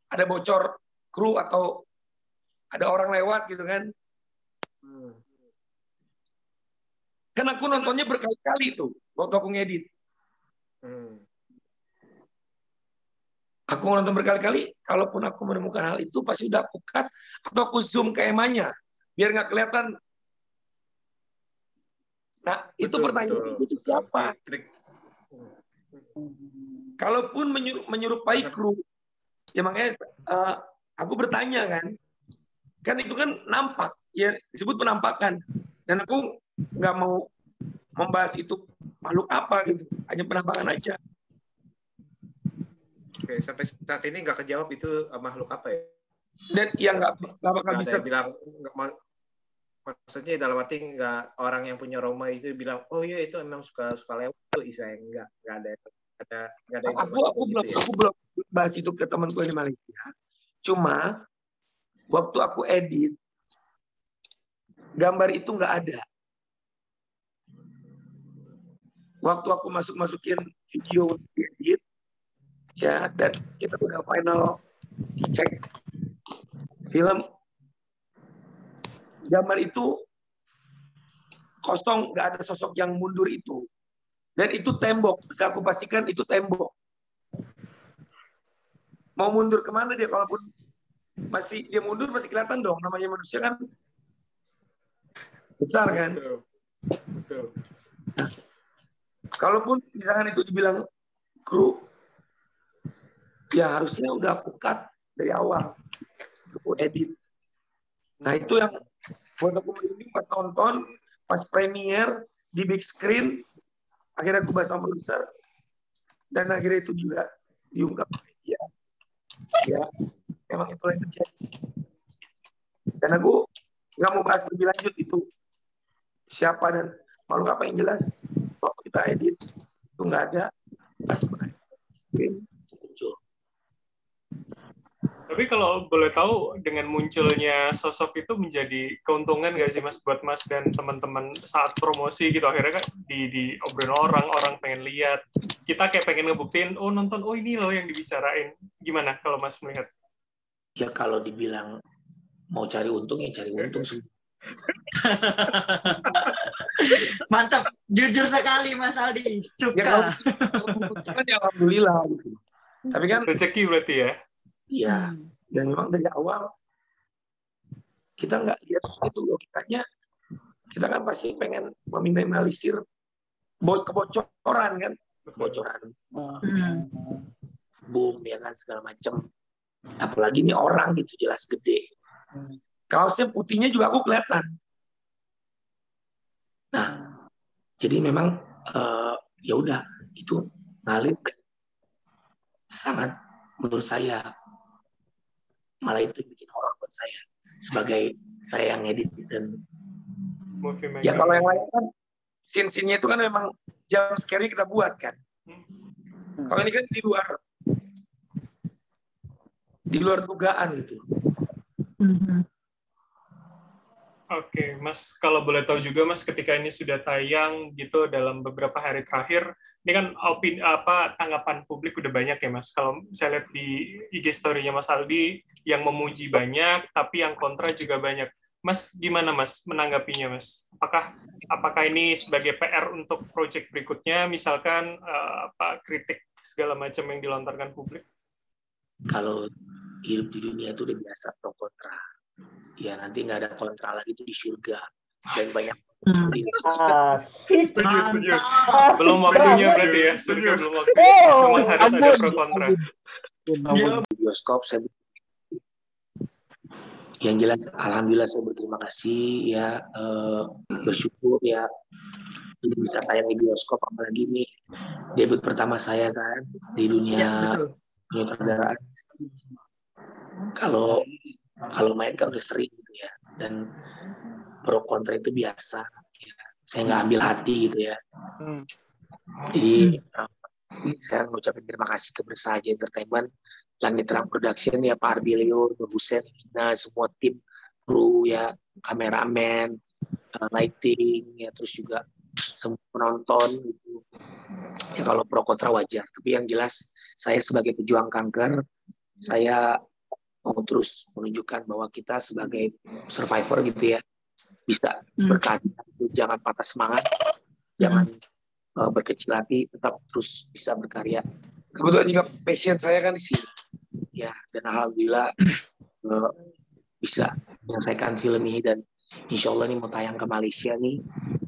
ada bocor kru atau ada orang lewat gitu kan. Kan aku nontonnya berkali-kali tuh waktu aku ngedit. Aku nonton berkali-kali, kalaupun aku menemukan hal itu pasti udah aku cut atau aku zoom ke emanya biar nggak kelihatan. Nah, itu pertanyaan itu siapa? Kalaupun menyerupai kru, ya makanya aku bertanya kan itu kan nampak, ya disebut penampakan, dan aku nggak mau membahas itu makhluk apa gitu, hanya penampakan aja. Oke, sampai saat ini nggak kejawab itu makhluk apa ya? Dan ya nggak bakal bisa bilang, maksudnya dalam arti nggak orang yang punya Roma itu bilang, oh iya itu emang suka lewat tuh Isa, nggak ada aku belum bahas itu ke temanku di Malaysia. Cuma waktu aku edit gambar itu nggak ada. Waktu aku masukin video edit ya, dan kita udah final cek film, gambar itu kosong, nggak ada sosok yang mundur itu. Dan itu tembok, bisa aku pastikan itu tembok. Mau mundur kemana dia, kalaupun masih dia mundur masih kelihatan dong, namanya manusia kan besar kan. Betul. Nah, kalaupun misalkan itu dibilang kru, ya harusnya udah aku cut dari awal, aku edit. Nah itu yang buat aku merinding pas nonton, pas premiere di big screen. Akhirnya aku bahas sama produser, dan akhirnya itu juga diungkap media. Ya, memang itu yang terjadi. Dan aku nggak mau bahas lebih lanjut itu siapa dan makhluk apa, yang jelas waktu kita edit itu nggak ada, pas muncul. Tapi kalau boleh tahu, dengan munculnya sosok itu menjadi keuntungan nggak sih Mas buat Mas dan teman-teman saat promosi gitu? Akhirnya kan di obrolin orang pengen lihat, kita kayak pengen ngebuktiin, oh nonton, oh ini loh yang dibicarain. Gimana kalau Mas melihat? Ya kalau dibilang mau cari untung ya cari untung sih. Mantap, jujur sekali Mas Aldi, suka. Ya alhamdulillah gitu. Tapi kan rezeki berarti ya. Iya, dan memang dari awal kita nggak lihat itu logikanya. Kita kan pasti pengen meminimalisir kebocoran kan, kebocoran, boom ya kan, segala macam. Apalagi ini orang gitu jelas gede. Kaosnya putihnya juga aku kelihatan. Nah, jadi memang ya udah itu ngalir sangat, menurut saya malah itu bikin horor buat saya sebagai saya yang edit. Dan ya kalau yang lain kan scene-nya itu kan memang jump scare-nya kita buat kan. Kalau ini kan di luar dugaan gitu. Oke, Mas, kalau boleh tahu juga Mas, ketika ini sudah tayang gitu dalam beberapa hari terakhir, ini kan tanggapan publik udah banyak ya Mas. Kalau saya lihat di IG story-nya Mas Aldi, yang memuji banyak, tapi yang kontra juga banyak. Mas, gimana Mas menanggapinya Mas? Apakah ini sebagai PR untuk proyek berikutnya, misalkan kritik segala macam yang dilontarkan publik? Kalau hidup di dunia itu udah biasa pro kontra. Ya nanti nggak ada kontra lagi itu di surga. Dan banyak setuju. Belum waktunya berarti ya. Surga belum waktunya. Memang harus ada pro kontra. Bioskop saya yang jelas alhamdulillah saya berterima kasih ya, bersyukur ya ini bisa tayang di bioskop, apalagi ini debut pertama saya kan di dunia penyutradaraan. Kalau main kan udah sering gitu ya, dan pro kontra itu biasa ya. Saya nggak ambil hati gitu ya. Jadi saya mengucapkan terima kasih ke Bersahaja Entertainment, Langit Terang Production ya, Pak Arbilio, Mbak Husen, semua tim kru ya, kameramen, lighting ya, terus juga semua penonton gitu. Ya kalau pro kontra wajar, tapi yang jelas saya sebagai pejuang kanker, saya mau terus menunjukkan bahwa kita sebagai survivor gitu ya bisa berkarya, jangan patah semangat, jangan berkecil hati, tetap terus bisa berkarya. Kebetulan juga passion saya kan di sini ya, dan alhamdulillah bisa menyelesaikan film ini, dan insya Allah ini mau tayang ke Malaysia nih.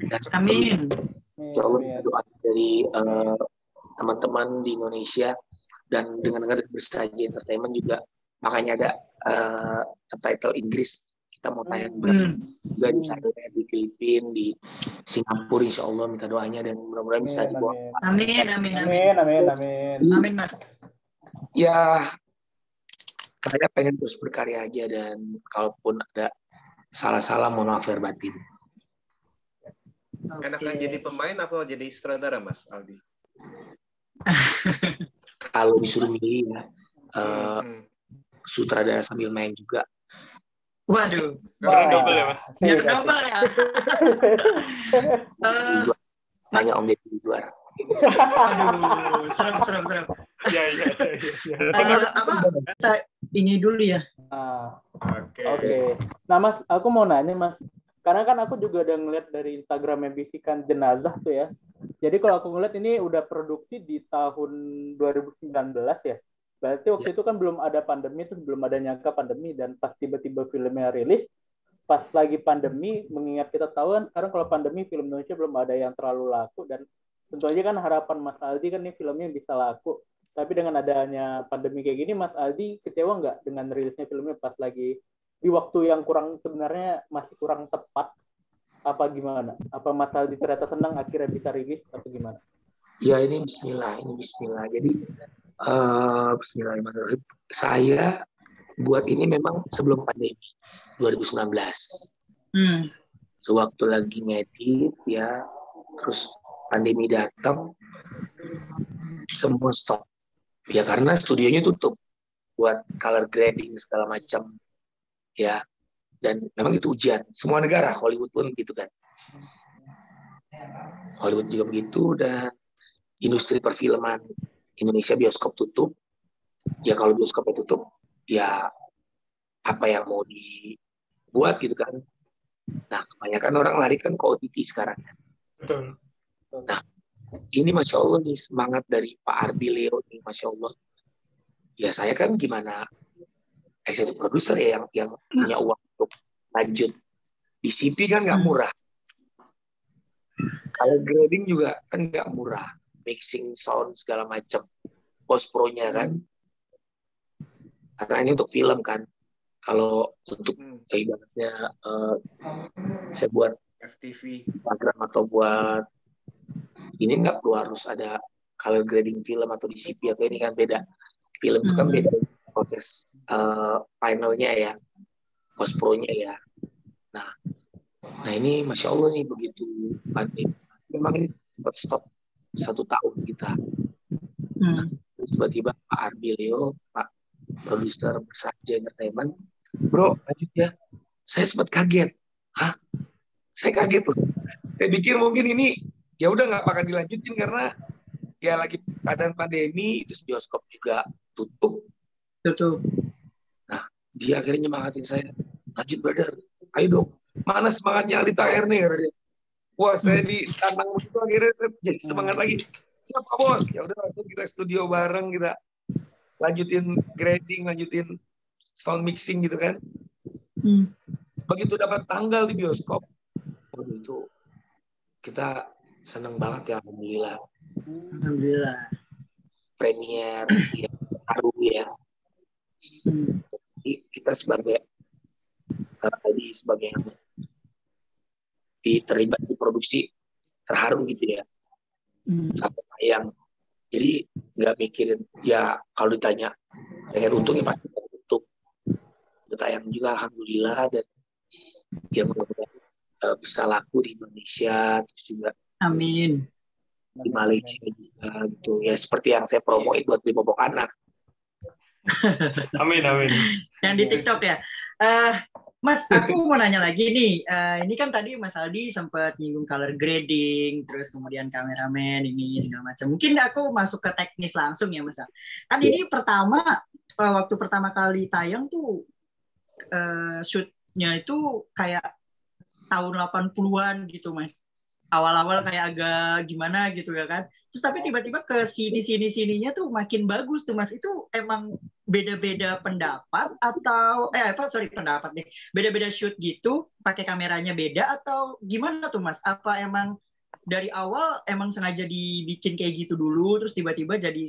Dan amin. Insya Allah doa dari teman-teman di Indonesia, dan dengar-dengar Bersaji Entertainment juga makanya ada subtitle Inggris. Kita mau tayang juga di Thailand, di Filipina, di Singapura, insya Allah minta doanya dan mudah-mudahan bisa dibawa. Amin Mas. Ya, saya pengen terus berkarya aja, dan kalaupun ada salah-salah mohon maaf lahir batin. Enakan jadi pemain atau jadi sutradara, Mas Aldi? Kalau disuruh milih ya, sutradara sambil main juga. Waduh. Karena double ya, Mas? Biar double ya. Tanya Om Deddy di luar. Aduh, serem. Iya. Ini dulu ya. Oke. Nah, Mas, aku mau nanya, Mas. Karena kan aku juga udah ngeliat dari Instagramnya Bisikan Jenazah tuh ya. Jadi kalau aku ngeliat ini udah produksi di tahun 2019 ya. Berarti waktu itu kan belum ada pandemi, terus belum ada nyangka pandemi, dan pas tiba-tiba filmnya rilis, pas lagi pandemi, mengingat kita tahu kan sekarang kalau pandemi film Indonesia belum ada yang terlalu laku, dan tentu aja kan harapan Mas Aldi kan nih filmnya bisa laku. Tapi dengan adanya pandemi kayak gini, Mas Aldi kecewa nggak dengan rilisnya filmnya pas lagi di waktu yang kurang, sebenarnya masih kurang tepat, apa gimana? Apa Mas Aldi ternyata senang akhirnya bisa rilis atau gimana? Ya ini Bismillah. Jadi Bismillahirrahmanirrahim. Saya buat ini memang sebelum pandemi 2019. Sewaktu lagi ngedit ya, terus pandemi datang, semua stop. Ya karena studionya tutup buat color grading segala macam. Ya, dan memang itu ujian. Semua negara, Hollywood pun gitu kan. Hollywood juga begitu, dan industri perfilman Indonesia, bioskop tutup. Ya kalau bioskopnya tutup, ya apa yang mau dibuat gitu kan. Nah, kebanyakan orang lari kan ke OTT sekarang. Betul. Nah, ini Masya Allah nih semangat dari Pak Arbi Leo nih, Masya Allah. Ya saya kan gimana, eksekutif produser ya yang punya uang untuk lanjut. DCP kan nggak murah. Kalau grading juga kan nggak murah. Mixing sound segala macam. Post pro-nya kan. Karena ini untuk film kan. Kalau untuk ibaratnya saya buat FTV program atau buat ini nggak perlu harus ada color grading film atau DCP atau ini kan beda. Film itu kan beda proses finalnya ya, post pro-nya ya. Nah ini Masya Allah nih begitu pandemi. Memang ini sempat stop 1 tahun kita. Nah, tiba-tiba Pak Arbi Leo, Pak produser Bersaji Entertainment, bro lanjut ya. Saya sempat kaget. Hah? Saya kaget loh. Saya pikir mungkin ini ya udah nggak bakal dilanjutin karena ya lagi keadaan pandemi, terus bioskop juga tutup. Nah, dia akhirnya nyemangatin saya. Lanjut brother, ayo dong. Mana semangatnya Aldi Taher nih? Wah, saya ditantang begitu akhirnya saya jadi semangat lagi. Siapa bos? Ya udah langsung kita studio bareng, kita lanjutin grading, lanjutin sound mixing gitu kan. Begitu dapat tanggal di bioskop, waduh itu kita seneng banget ya, alhamdulillah. Premier ya, haru ya. Kita sebagai yang terlibat di produksi terharu gitu ya. Sampai tayang. Jadi nggak mikirin ya, kalau ditanya pengen untung ya pasti untung. Tayang juga alhamdulillah, dan ya mudah-mudahan bisa laku di Indonesia, terus juga Amin. Di Malaysia juga gitu ya, seperti yang saya promoin buat beli popok anak. Amin. Yang di TikTok ya. Mas, aku mau nanya lagi nih. Ini kan tadi Mas Aldi sempat nyinggung color grading, terus kemudian kameramen ini segala macam. Mungkin aku masuk ke teknis langsung ya, Mas. Kan ini waktu pertama kali tayang tuh shootnya itu kayak tahun 80-an gitu, Mas. Awal-awal kayak agak gimana gitu ya kan. Terus tapi tiba-tiba ke sininya tuh makin bagus tuh, Mas. Itu emang beda-beda pendapat atau pendapat beda-beda shoot gitu, pakai kameranya beda atau gimana tuh, Mas? Apa emang dari awal emang sengaja dibikin kayak gitu dulu, terus tiba-tiba jadi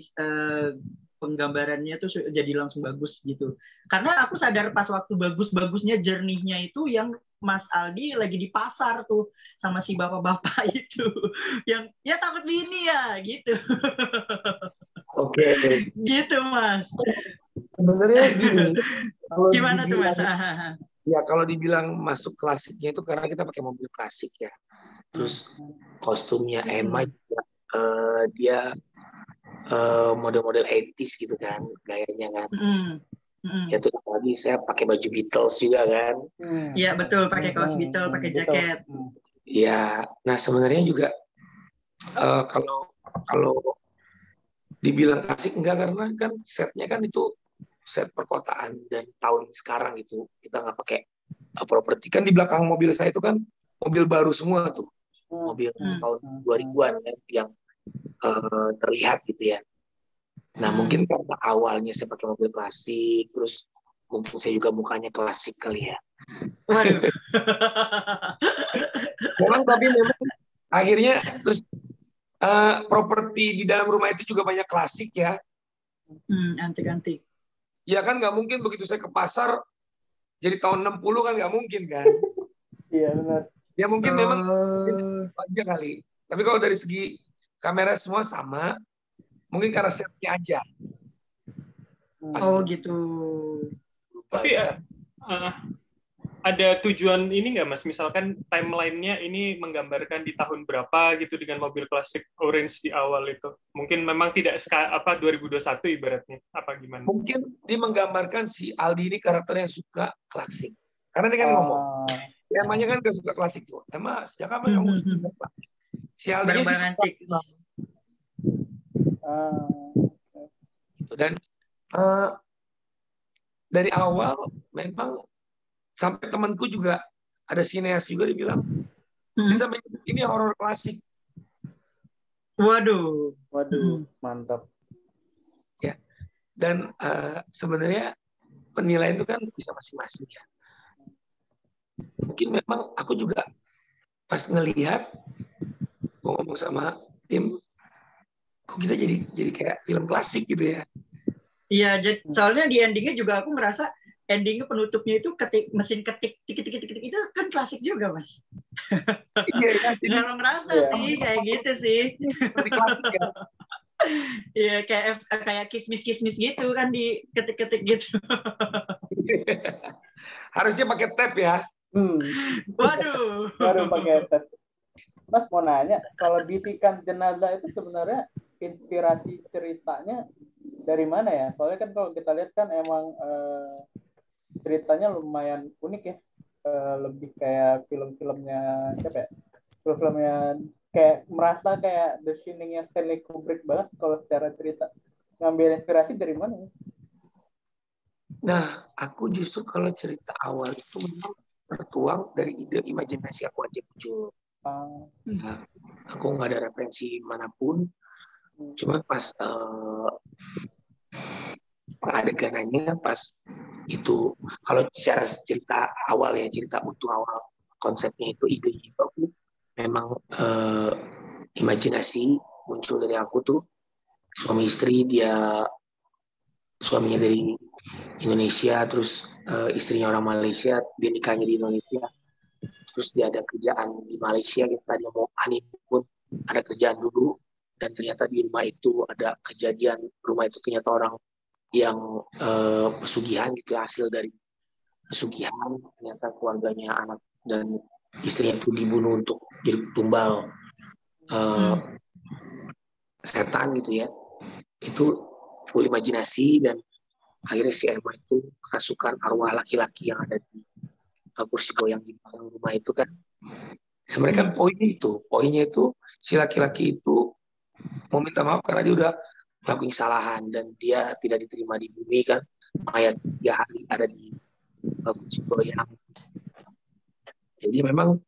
penggambarannya tuh jadi langsung bagus gitu. Karena aku sadar pas waktu bagus-bagusnya jernih-nya itu yang Mas Aldi lagi di pasar tuh sama si bapak-bapak itu yang ya takut bini ya gitu. Oke. Gitu Mas. Sebenarnya gini. Gimana tuh Mas? Ya kalau dibilang masuk klasiknya itu karena kita pakai mobil klasik ya. Terus kostumnya Emma juga dia model-model 80s gitu kan gayanya kan. Ya tuh tadi saya pakai baju Beatles juga kan. Iya betul, pakai kaos Beatles, pakai jaket. Iya, nah sebenarnya juga kalau dibilang klasik enggak karena kan setnya kan itu set perkotaan dan tahun sekarang gitu kita nggak pakai properti kan di belakang mobil saya itu kan mobil baru semua tuh mobil tahun 2000-an kan yang terlihat gitu ya. Nah mungkin karena awalnya saya pakai mobil klasik, terus mungkin saya juga mukanya klasik kali ya. Waduh. Tapi memang akhirnya terus properti di dalam rumah itu juga banyak klasik ya. Antik-antik. Ya kan nggak mungkin begitu saya ke pasar jadi tahun 60 kan nggak mungkin kan. Iya benar. Ya mungkin memang aja kali. Tapi kalau dari segi kamera semua sama. Mungkin karena setnya aja. Oh gitu. Tapi ada tujuan ini nggak Mas? Misalkan timeline-nya ini menggambarkan di tahun berapa gitu dengan mobil klasik orange di awal itu. Mungkin memang tidak 2021 ibaratnya. Apa gimana? Mungkin dia menggambarkan si Aldi ini karakternya yang suka klasik. Karena dia kan ngomong. Si Emanya kan gak suka klasik tuh. Emma sejak kapan kamu suka klasik? Si Aldi sih suka. Dan dari awal memang sampai temanku juga ada sineas juga dibilang bisa ini horor klasik. Waduh, mantap. Ya, dan sebenarnya penilaian itu kan bisa masing-masing ya. Mungkin memang aku juga pas ngelihat ngomong sama tim. Kok kita jadi kayak film klasik gitu ya? Iya, soalnya di endingnya juga aku merasa endingnya penutupnya itu mesin ketik itu kan klasik juga Mas. Iya, nggak merasa sih kayak gitu sih. Iya kayak kismis gitu kan di ketik gitu. Harusnya pakai tab ya. Waduh. Baru pakai tab. Mas mau nanya, kalau Bisikan Jenazah itu sebenarnya inspirasi ceritanya dari mana ya? Soalnya kan kalau kita lihat kan emang ceritanya lumayan unik ya. Lebih kayak film-filmnya siapa ya? Film-filmnya kayak merasa kayak The Shining-nya Stanley Kubrick banget kalau secara cerita. Ngambil inspirasi dari mana? Nah, aku justru kalau cerita awal itu memang tertuang dari ide imajinasi aku aja muncul. Nah, aku nggak ada referensi manapun, cuma pas pengadeganannya pas itu kalau secara cerita awal ya cerita utuh awal konsepnya itu ide itu aku memang imajinasi muncul dari aku tuh suami istri suaminya dari Indonesia terus istrinya orang Malaysia dia nikahnya di Indonesia. Terus dia ada kerjaan di Malaysia, kita dia mau honeymoon, ada kerjaan dulu, dan ternyata di rumah itu ada kejadian, rumah itu ternyata orang yang pesugihan gitu, hasil dari pesugihan, ternyata keluarganya anak dan istrinya itu dibunuh untuk jadi tumbal setan gitu ya. Itu full imajinasi dan akhirnya si Emma itu kerasukan arwah laki-laki yang ada di kursi goyang di belakang rumah itu kan sebenarnya kan poinnya itu si laki-laki itu mau minta maaf karena dia udah melakukan kesalahan dan dia tidak diterima di bumi kan mayat 3 hari ada di kursi goyang. Jadi memang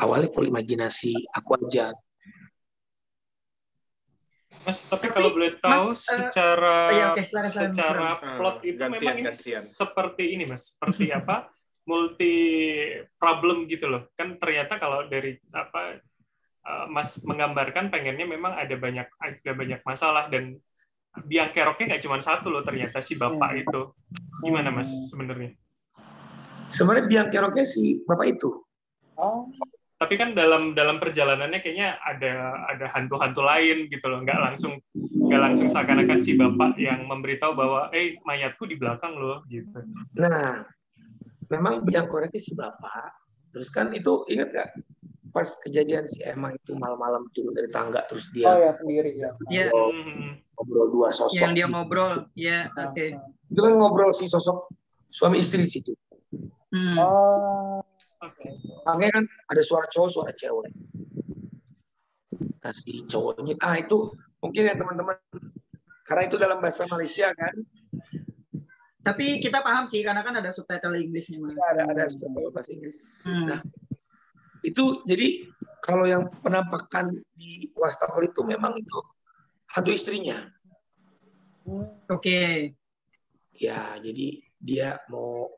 awalnya full imajinasi aku aja. Mas, tapi kalau boleh tahu secara plot itu gantian, memang ini seperti ini Mas, seperti apa? Multi problem gitu loh. Kan ternyata kalau dari Mas menggambarkan pengennya memang ada banyak masalah, dan biang keroknya nggak cuma satu loh ternyata si bapak itu. Gimana Mas sebenarnya? Sebenarnya biang keroknya si bapak itu. Tapi kan dalam perjalanannya kayaknya ada hantu-hantu lain gitu loh, nggak langsung seakan-akan si bapak yang memberitahu bahwa mayatku di belakang loh gitu. Nah, memang biang keroknya si bapak. Terus kan itu ingat nggak pas kejadian si Emma itu malam-malam turun dari tangga terus dia yang sendiri ya. Iya. Ngobrol dua sosok. Yang dia ngobrol, ya, oke. Itu kan ngobrol si sosok suami istri di situ. Makanya kan ada suara cowok, suara cewek. Nah, si cowoknya, itu mungkin ya teman-teman, karena itu dalam bahasa Malaysia kan. Tapi kita paham sih, karena kan ada subtitle Inggrisnya. Ada subtitle bahasa Inggris. Nah, itu jadi kalau yang penampakan di wastafel itu memang itu hantu istrinya. Oke. Ya, jadi dia mau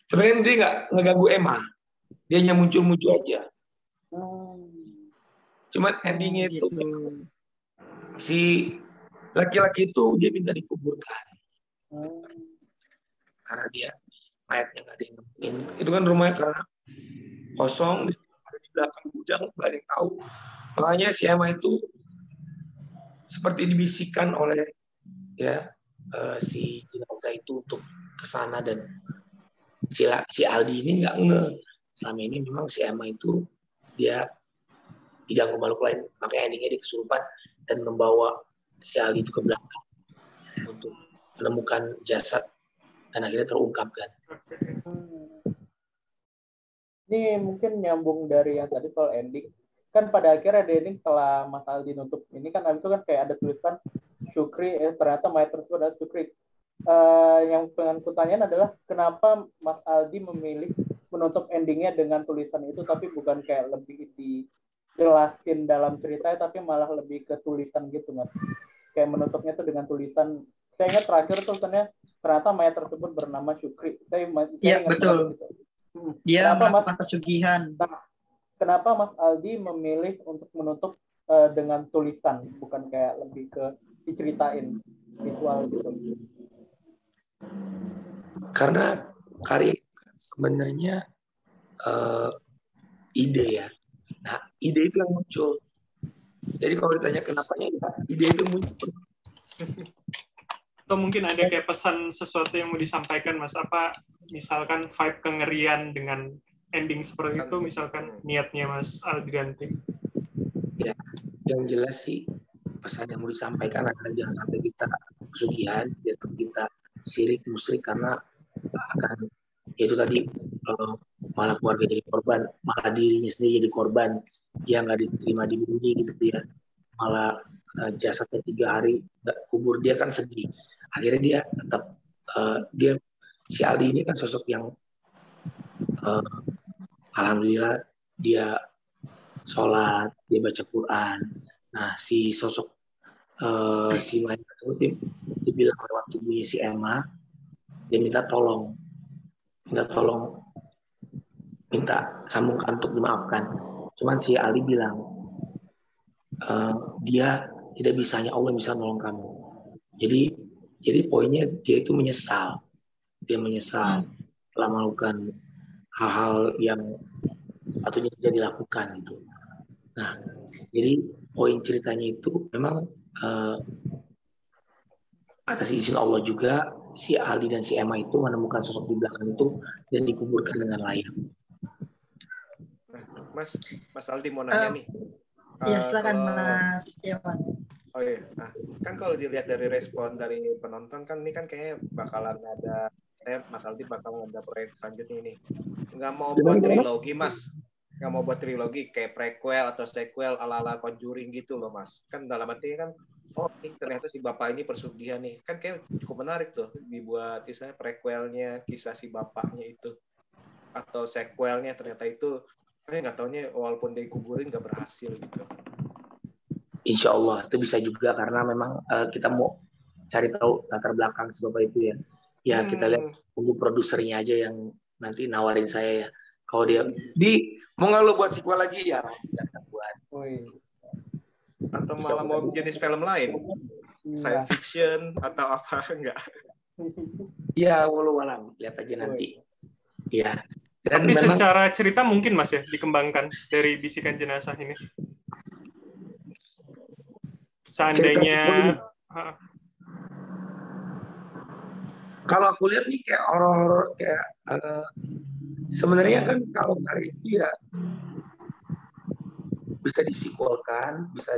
sebenarnya dia nggak ngeganggu Emma, dia hanya muncul-muncul aja. Cuman endingnya itu si laki-laki itu dia minta dikuburkan karena dia mayatnya nggak ada yang nemuin. Itu kan rumahnya karena kosong, ada di belakang gudang, nggak ada yang tahu. Makanya si Emma itu seperti dibisikkan oleh si jenazah itu untuk ke sana, dan si Aldi ini nggak selama ini memang si Emma itu dia diganggu makhluk lain, makanya endingnya dia kesurupan dan membawa si Aldi itu ke belakang untuk menemukan jasad dan akhirnya terungkapkan. Ini mungkin nyambung dari yang tadi soal ending. Kan pada akhirnya di ending setelah Mas Aldi nutup ini kan abis itu kan kayak ada tulisan Syukri, ternyata mayat tersebut adalah Syukri. Yang pengen kutanyain adalah kenapa Mas Aldi memilih menutup endingnya dengan tulisan itu, tapi bukan kayak lebih dijelasin dalam ceritanya, tapi malah lebih ke tulisan gitu Mas. Kayak menutupnya tuh dengan tulisan. Saya ingat terakhir tulisannya ternyata mayat tersebut bernama Syukri. Iya betul. Gitu. Dia melakukan pesugihan. Kenapa Mas Aldi memilih untuk menutup dengan tulisan, bukan kayak lebih ke diceritain visual gitu? Karena karya sebenarnya ide ya. Nah, ide itu yang muncul. Jadi kalau ditanya kenapanya, ya, ide itu muncul. Atau mungkin ada kayak pesan sesuatu yang mau disampaikan Mas, apa misalkan vibe kengerian dengan ending seperti itu, misalkan niatnya Mas Aldianti. Ya, yang jelas sih pesan yang mau disampaikan adalah jangan sampai kita pesugihan, jangan sampai kita syirik musyrik, karena akan yaitu tadi malah keluarga jadi korban, malah dirinya sendiri jadi korban yang nggak diterima di bumi gitu ya, malah jasadnya 3 hari kubur, dia kan sedih. Akhirnya dia tetap si Aldi ini kan sosok yang alhamdulillah dia sholat, dia baca Quran. Nah, si sosok si mayat tersebut dibilang lewat tubuhnya si Emma, dia minta sambungkan untuk dimaafkan. Cuman si Ali bilang dia tidak bisa, hanya Allah bisa nolong kamu. Jadi poinnya dia itu menyesal. Dia menyesal telah melakukan hal-hal yang sepatutnya tidak dilakukan gitu. Nah, jadi poin ceritanya itu memang atas izin Allah juga si Ali dan si Emma itu menemukan sosok di belakang itu dan dikuburkan dengan layak. Mas Aldi mau nanya nih. Iya, silakan Mas Irwan. Oh iya, nah kan kalau dilihat dari respon dari penonton kan ini kan kayaknya bakalan ada, Mas Aldi bakalan ada proyek selanjutnya ini. Nggak mau buat trilogi Mas, nggak mau buat trilogi kayak prequel atau sequel ala-ala Conjuring gitu loh Mas. Kan dalam artinya kan, oh ini ternyata si bapak ini persugihan nih. Kan kayak cukup menarik tuh dibuat misalnya prequelnya kisah si bapaknya itu. Atau sequelnya ternyata itu, nggak taunya walaupun dikuburin nggak berhasil gitu. Insya Allah itu bisa juga, karena memang kita mau cari tahu latar belakang si bapak itu ya. Ya kita lihat untuk produsernya aja yang nanti nawarin saya ya. Kalau dia mau nggak lo buat sequel lagi ya silakan buat. Atau malah mau jenis film lain, science fiction atau apa enggak? Iya, walau alam, lihat aja nanti. Iya. Tapi secara cerita mungkin Mas ya dikembangkan dari Bisikan Jenazah ini. Seandainya kalau aku lihat nih kayak horor kayak sebenarnya kan kalau hari itu ya bisa disimpulkan, bisa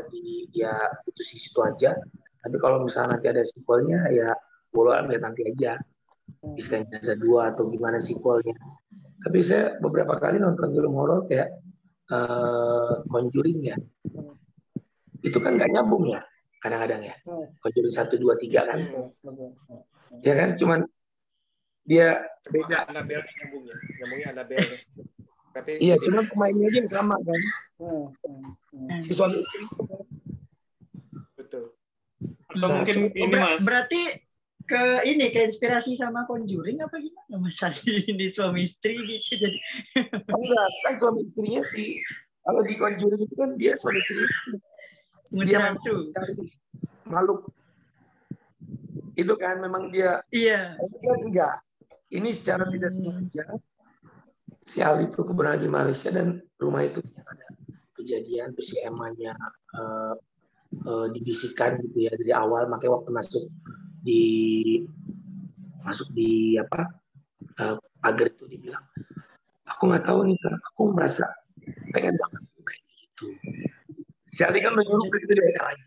putus di situ aja. Tapi kalau misalnya nanti ada sequelnya ya boleh lihat nanti aja. Bisikan Jenazah 2 atau gimana sequelnya. Tapi saya beberapa kali nonton film horor kayak Conjuring ya. Itu kan nggak nyambung ya kadang-kadang ya. Conjuring 1, 2, 3 kan. Ya kan cuman dia beda. Annabelle nyambungnya Annabelle. Tapi iya, cuma pemainnya aja yang sama kan. Si suami istri. Betul. Atau mungkin ini Mas. Berarti ke inspirasi sama Conjuring apa gimana Mas Aldi ini suami istri gitu jadi. Enggak, kan suami istrinya sih. Kalau di Conjuring itu kan dia suami istri. Dia makhluk. Itu kan memang dia. Iya. Enggak. Ini secara tidak sengaja si Ali itu kebetulan di Malaysia dan rumah itu ada kejadian terus si Emma-nya dibisikkan gitu ya dari awal, makanya waktu masuk di pagar itu dibilang aku nggak tahu nih karena aku merasa pengen banget kayak gitu. Si Ali kan menyuruh begitu dia lagi.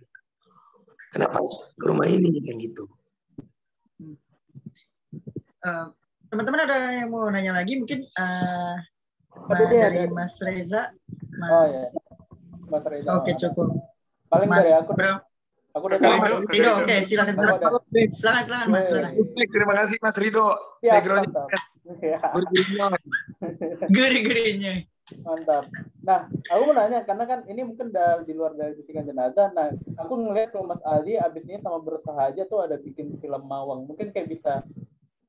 Kenapa ke rumah ini kayak gitu? Teman-teman ada yang mau nanya lagi mungkin dari Mas Reza. Mas Reza. Oke, cukup. Paling Mas, dari aku. Aku udah Rido, oke, silakan Mas. Terima kasih Mas Rido. Background-nya. Gurih-gurihnya. Mantap. Nah, aku mau nanya karena kan ini mungkin di luar dari Bisikan Jenazah. Nah, aku ngeliat kalau Mas Aldi abis ini sama Berusaha Aja tuh ada bikin film Mawang. Mungkin kayak bisa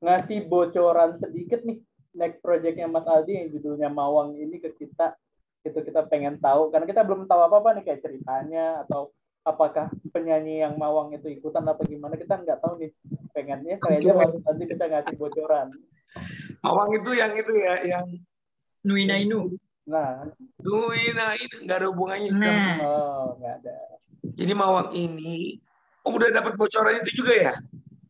ngasih bocoran sedikit nih next projectnya Mas Aldi yang judulnya Mawang ini ke kita. Itu kita pengen tahu karena kita belum tahu apa-apa nih kayak ceritanya atau apakah penyanyi yang Mawang itu ikutan apa gimana, kita nggak tahu nih. Pengennya kayaknya Mas Aldi bisa ngasih bocoran. Mawang itu yang yang Nui Nainu. Nah, Nui Nainu nggak ada hubungannya sama. Oh, nggak ada. Jadi Mawang ini udah dapat bocoran itu juga ya?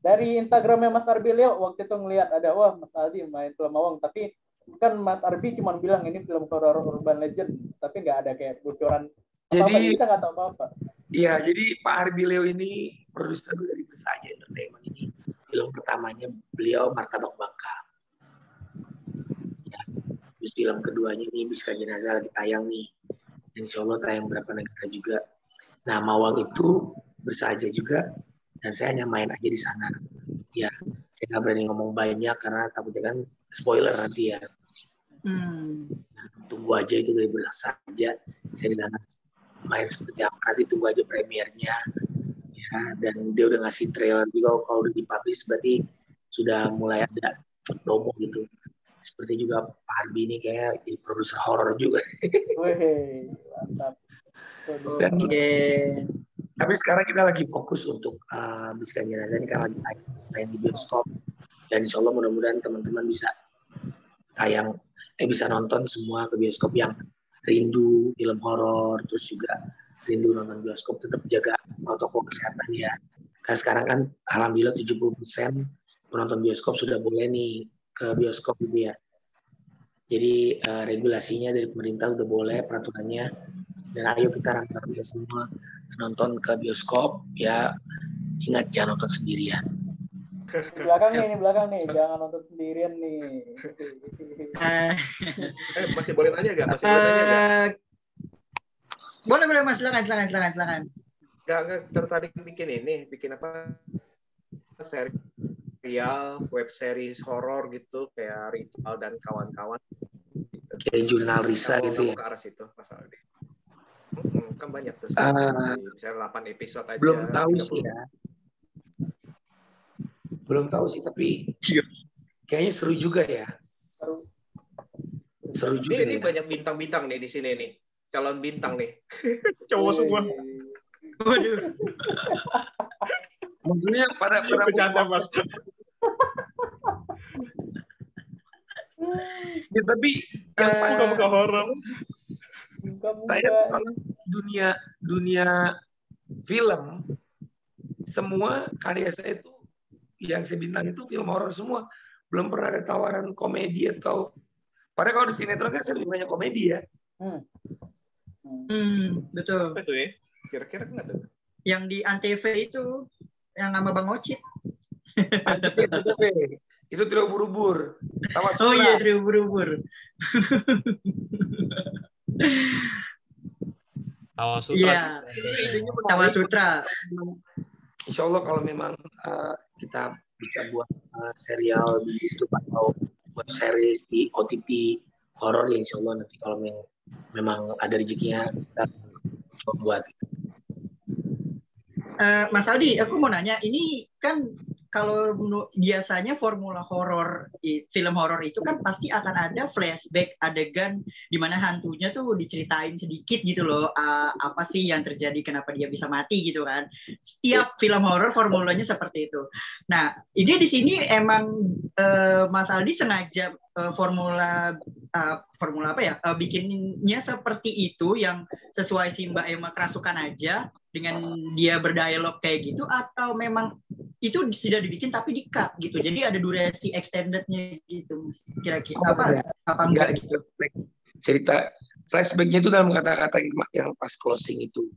Dari Instagramnya Mas Arbi Leo waktu itu ngelihat ada wah Mas Aldi main film Mawang, tapi kan Mas Arbi cuma bilang ini film horror urban legend, tapi nggak ada kayak bocoran. Jadi kita nggak tahu apa-apa. Iya, jadi Pak Arbi Leo ini produser dari Berusaha Aja Entertainment ini film pertamanya beliau Martabak Bangka. Ya, terus film keduanya ini Bisikan Jenazah lagi tayang nih. Insya Allah tayang beberapa negara juga. Nah, Mawang itu Berusaha Aja juga, dan saya hanya main aja di sana. Ya, saya nggak berani ngomong banyak karena takutnya kan spoiler nanti ya. Nah, tunggu aja itu dari Berusaha Aja. Saya di sana main seperti apa, nanti tunggu aja premiernya ya, dan dia udah ngasih trailer juga. Kalau udah dipublish berarti sudah mulai ada promo gitu. Seperti juga Pak Arbi ini kayak jadi produser horor juga. Wih, mantap. Dan, tapi sekarang kita lagi fokus untuk Bisikan Jenazah ini karena lagi main di bioskop, dan insya Allah mudah-mudahan teman-teman bisa bisa nonton semua ke bioskop yang rindu film horor, terus juga rindu nonton bioskop, tetap jaga protokol kesehatan ya. Karena sekarang kan alhamdulillah 70% penonton bioskop sudah boleh nih ke bioskop gitu ya. Jadi regulasinya dari pemerintah udah boleh peraturannya, dan ayo kita rame-rame semua nonton ke bioskop ya. Ingat jangan nonton sendirian. Di belakang nih, jangan nonton sendirian nih. Masih boleh tanya nggak? Boleh Mas, silakan. Nggak tertarik bikin apa? Serial, web series horor gitu kayak Ritual dan kawan-kawan. Kayak jurnal Risa gitu ya. Ke arah situ, Mas Aldi. Kan banyak tuh. Misalnya 8 episode aja. Belum tahu sih ya. Belum tahu sih, tapi kayaknya seru juga ya. Seru juga. Ini banyak bintang-bintang nih di sini nih. Calon bintang nih. Cowok semua. Waduh. Maksudnya pada Bercanda, Mas. Ya, tapi yang Muka-muka horor. saya kalau dunia film, semua karya saya itu yang saya bintang itu film horor semua. Belum pernah ada tawaran komedi atau padahal kalau di sinetron kan saya lebih banyak komedi ya. Betul. Apa itu ya? Kira-kira enggak tuh? Yang di Antv itu yang nama Bang Ocit. Itu Trio Ubur-Ubur. Oh iya, Trio Ubur-Ubur. Tawa Sutra. Iya. Tawa Sutra. Insya Allah kalau memang kita bisa buat serial di YouTube atau buat series di OTT horor, ya insya Allah nanti kalau memang ada rezekinya kita coba buat. Mas Aldi, aku mau nanya, ini kan kalau biasanya formula horor, film horor itu kan pasti akan ada flashback adegan di mana hantunya tuh diceritain sedikit gitu loh, apa sih yang terjadi, kenapa dia bisa mati gitu kan. Setiap film horor formulanya seperti itu. Nah, ini di sini emang Mas Aldi sengaja formula apa ya, bikinnya seperti itu yang sesuai si Mbak Emma kerasukan aja dengan dia berdialog kayak gitu, atau memang itu sudah dibikin tapi di-cut gitu, jadi ada durasi extended-nya gitu, kira-kira apa enggak gitu. Cerita flashback-nya itu dalam kata-kata yang pas closing itu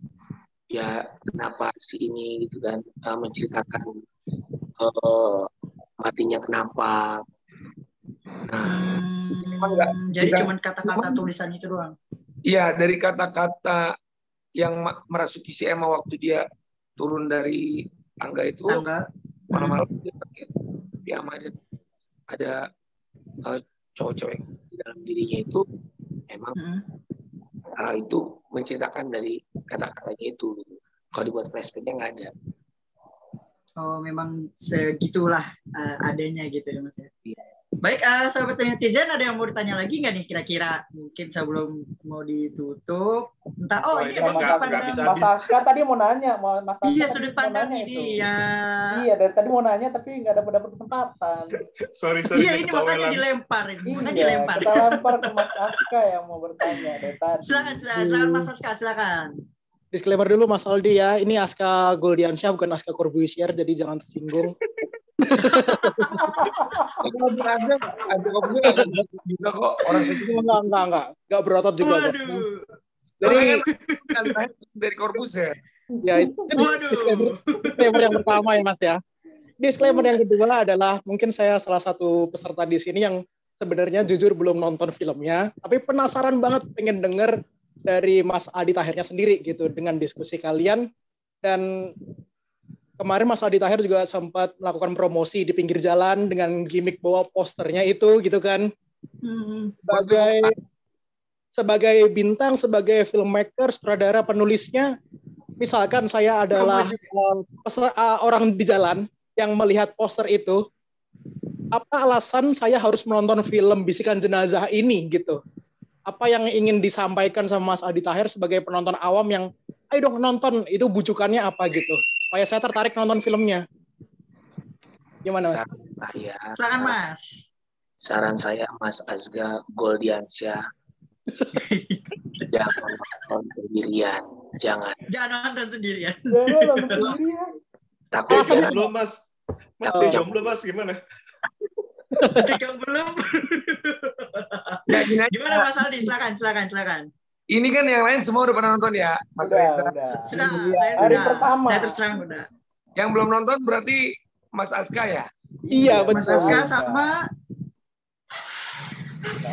ya, kenapa si ini gitu kan, menceritakan matinya kenapa. Jadi cuma kata-kata tulisan itu doang. Iya, dari kata-kata yang merasuki si Emma waktu dia turun dari tangga itu, malam-malam dia ada cowok-cowok yang di dalam dirinya itu emang itu menceritakan dari kata-katanya itu. Kalau dibuat flashback-nya nggak ada. Oh, memang segitulah adanya gitu ya Mas ya. Iya. Baik, sahabat netizen, ada yang mau ditanya lagi nggak nih kira-kira? Mungkin sebelum mau ditutup. Entah, ini ada sudut pandang. Mas Aska tadi mau nanya. Mas Aska iya, sudut pandang ini. Ya. Iya, dari tadi mau nanya tapi nggak dapat kesempatan. Sorry. Iya, ini makanya dilempar. Dilempar. Kita lempar ke Mas Aska yang mau bertanya dari tadi. Silakan Mas Aska, silakan. Disclaimer dulu Mas Aldi ya, ini Aska Goldiansyah bukan Aska Corbusier, jadi jangan tersinggung. Juga kok orang segitu enggak berotot juga kok. Jadi dari Corbusier. Ya itu disclaimer yang pertama ya Mas ya. Disclaimer yang kedua adalah mungkin saya salah satu peserta di sini yang sebenarnya jujur belum nonton filmnya, tapi penasaran banget pengen denger dari Mas Aldi Tahirnya sendiri gitu dengan diskusi kalian. Dan kemarin Mas Aldi Tahir juga sempat melakukan promosi di pinggir jalan dengan gimmick bawa posternya itu gitu kan. Sebagai bintang, sebagai filmmaker, sutradara, penulisnya, misalkan saya adalah orang di jalan yang melihat poster itu, apa alasan saya harus menonton film Bisikan Jenazah ini gitu? Apa yang ingin disampaikan sama Mas Aldi Tahir sebagai penonton awam yang ayo dong nonton, itu bujukannya apa gitu, supaya saya tertarik nonton filmnya. Gimana Mas? Silakan Mas. Saran saya Mas Azga Goldiansyah, jangan nonton sendirian, jangan nonton sendirian. Takut belum Mas. Jomblo Mas, gimana? Belum. Gimana Mas Aldi? Silakan. Ini kan yang lain semua udah pernah nonton ya, Mas Reza. Sudah. Hari pertama. Saya terus terang udah. Yang belum nonton berarti Mas Aska ya? Iya, betul. Mas Aska sama.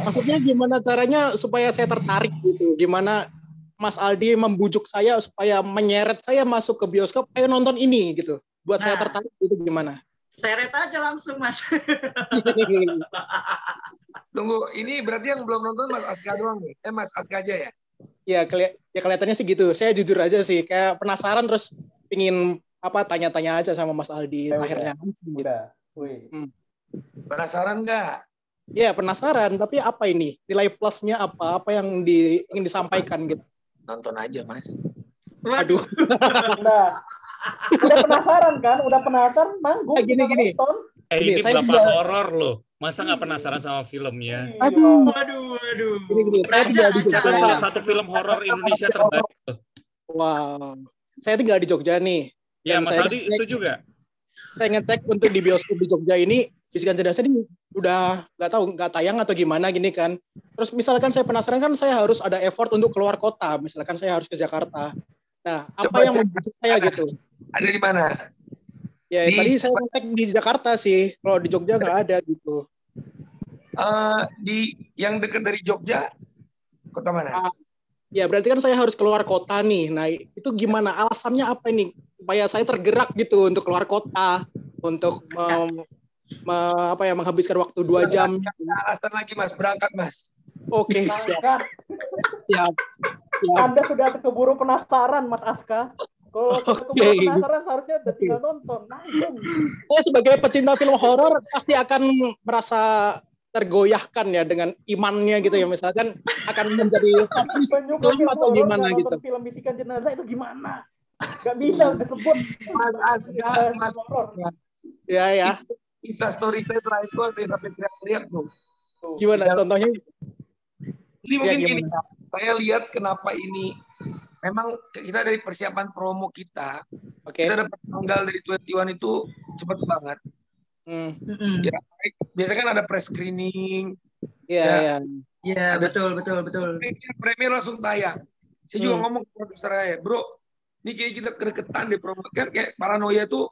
Maksudnya gimana caranya supaya saya tertarik gitu? Gimana Mas Aldi membujuk saya supaya menyeret saya masuk ke bioskop, ayo nonton ini gitu. Buat saya tertarik gitu gimana? Seret aja langsung Mas. Tunggu, ini berarti yang belum nonton Mas Aska doang nih? Mas Aska aja ya? Ya kelihatannya sih gitu. Saya jujur aja sih, kayak penasaran terus pingin tanya-tanya aja sama Mas Aldi Tahirnya. Udah. Penasaran nggak? Ya, penasaran. Tapi apa ini? Nilai plusnya apa? Apa yang ingin disampaikan gitu? Nonton aja, Mas. Aduh. Udah penasaran kan? Udah penasaran, manggung. Gini. Ini saya bapak juga horor loh. Masa nggak penasaran sama filmnya? Aduh. Gini. Saya tinggal di Itu kan Jogja. salah satu film horor Indonesia terbaik loh. Wow. Saya tinggal di Jogja nih. Ya, Dan Mas saya Aldi itu juga. Saya ngecek untuk di bioskop di Jogja ini, Bisikan Jenazah ini udah nggak tayang atau gimana gini kan. Terus misalkan saya penasaran kan saya harus ada effort untuk keluar kota. Misalkan saya harus ke Jakarta. Nah, apa yang membujuk saya gitu? Ada di mana? Ya, tadi saya ngecek di Jakarta sih. Kalau di Jogja nggak ada gitu. Di yang dekat dari Jogja, kota mana? Ya, berarti kan saya harus keluar kota nih. Nah, itu gimana? Alasannya apa ini? Supaya saya tergerak gitu untuk keluar kota, untuk menghabiskan waktu 2 jam. Alasan lagi, Mas. Berangkat, Mas. Oke, siap. Anda sudah keburu penasaran, Mas Aska. Kalau keburu penasaran harusnya udah tinggal nonton. Saya sebagai pecinta film horor pasti akan merasa tergoyahkan ya dengan imannya gitu ya, misalkan akan menjadi film atau gimana gitu. Film Bisikan Jenazah itu gimana? Gak bisa disebut Mas Aska, Mas horor. Ya. Insta story saya terakhir itu sampai teriak-teriak tuh. Gimana contohnya? Jadi mungkin gini, saya lihat kenapa ini memang kita dari persiapan promo kita, kita dapat tanggal dari 21 itu cepat banget. Ya, biasanya kan ada press screening. Iya, betul. Premier langsung tayang. Saya juga ngomong ke produser saya, bro, ini kayak kita kedeketan di promo. Kan kayak Paranoia itu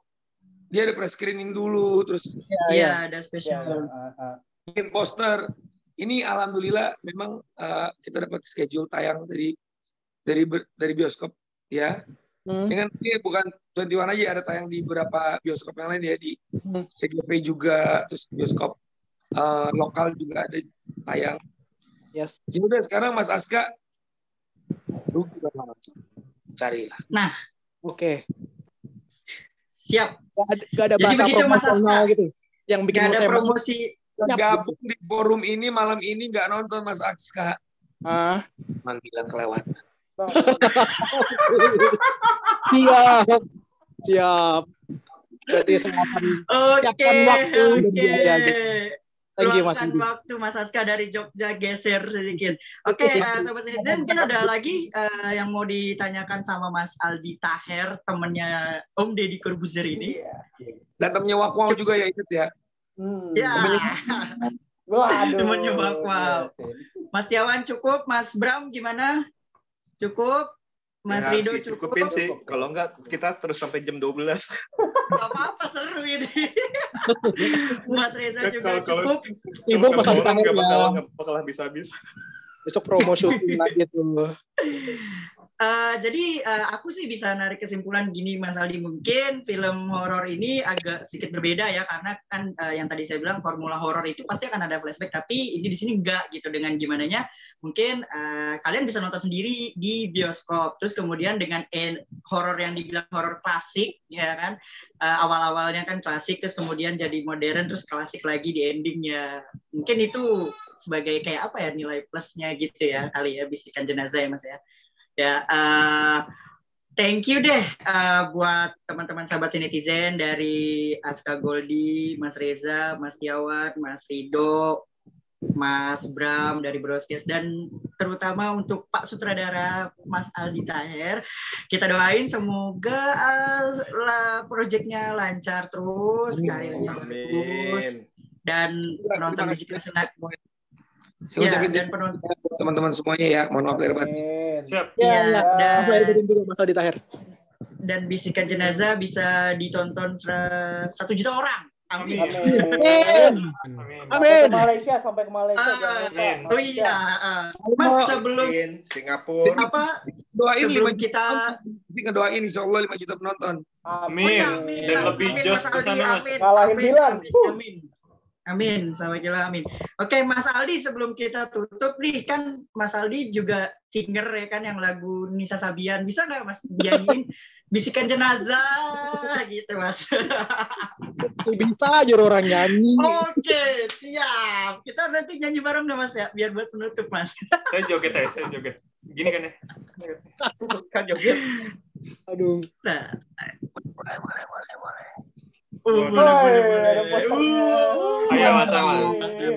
dia ada press screening dulu, terus ada spesial. Bikin poster. Ini alhamdulillah memang kita dapat schedule tayang dari bioskop ya. Dengan ini bukan 21 aja, ada tayang di beberapa bioskop yang lain ya, di CGV juga, terus bioskop lokal juga ada tayang. Yes. Jadi udah sekarang Mas Aska lu juga nonton. Carilah. Nah, oke. Siap. Gak ada bahasa promosional gitu. Yang bikin gak ada saya promosi. Gabung di forum ini malam ini nggak nonton Mas Aska. Bilang kelewatan. Siap. Berarti siapkan waktu dan biaya. Thank you, Mas. Waktu Mas Aska dari Jogja geser sedikit. Oke, Sobat Netizen, mungkin ada lagi yang mau ditanyakan sama Mas Aldi Taher, temennya Om Deddy Corbuzier ini. Dan temennya Wakwau juga ya, ikut ya. Temennya Wakwau. Mas Tiawan cukup, Mas Bram gimana? Cukup? Mas Rido cukup? Cukupin sih, kalau enggak kita terus sampai jam 12. Gak apa-apa, seru ini. Mas Reza juga cukup. Ibu pesan tangan nggak bakal habis-habis. Besok promo syuting lagi tuh. Jadi aku sih bisa narik kesimpulan gini, Mas Aldi, mungkin film horor ini agak sedikit berbeda ya, karena kan yang tadi saya bilang formula horor itu pasti akan ada flashback, tapi ini di sini enggak gitu. Dengan gimananya mungkin kalian bisa nonton sendiri di bioskop, terus kemudian dengan horor yang dibilang horor klasik ya kan, awal-awalnya kan klasik, terus kemudian jadi modern, terus klasik lagi di endingnya. Mungkin itu sebagai kayak apa ya, nilai plusnya gitu ya kali ya, Bisikan Jenazah ya Mas ya. Ya, thank you deh buat teman-teman sahabat netizen dari Aska Goldi, Mas Reza, Mas Tiawan, Mas Rido, Mas Bram dari Broskes, dan terutama untuk Pak Sutradara Mas Aldi Taher. Kita doain semoga proyeknya lancar terus, karirnya bagus, dan penonton Bisikan Jenazah. Ya, dan penonton teman-teman semuanya ya, mohon maaf lahir batin. Siap. Dan juga Mas Aldi Taher. Dan Bisikan Jenazah bisa ditonton 1 juta orang. Amin. Amin. Sampai ke Malaysia. Oh iya. Mas sebelum Singapura. Doain sebelum kita ngedoain insyaallah 5 juta penonton. Amin. Dan lebih jos ke sana Mas. Ngalahin Bilan. Amin. Amin, sama-sama amin. Oke, Mas Aldi, sebelum kita tutup nih, kan Mas Aldi juga singer ya kan yang lagu Nisa Sabian. Bisa nggak Mas nyanyiin Bisikan Jenazah gitu, Mas? Bisa aja orang nyanyi. Oke, siap. Kita nanti nyanyi bareng deh, Mas ya, biar buat penutup, Mas. Saya joget. Gini kan ya? Kan joget. Aduh. Nah. Boleh. Boleh. Ayo Mas.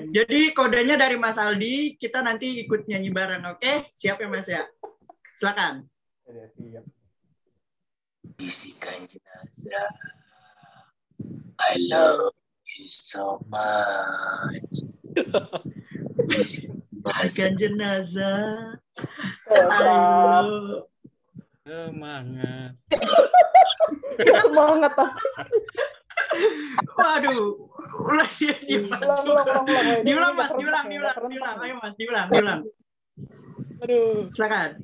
Jadi kodenya dari Mas Aldi, kita nanti ikut nyanyi bareng, oke? Siap ya Mas ya? Silakan. Siap. Bisikan jenazah, I love you so much. Bisikan jenazah, I love. Semangat. Semangat. Waduh, diulang Mas, diulang. Ayo Mas, diulang. Aduh. Silakan.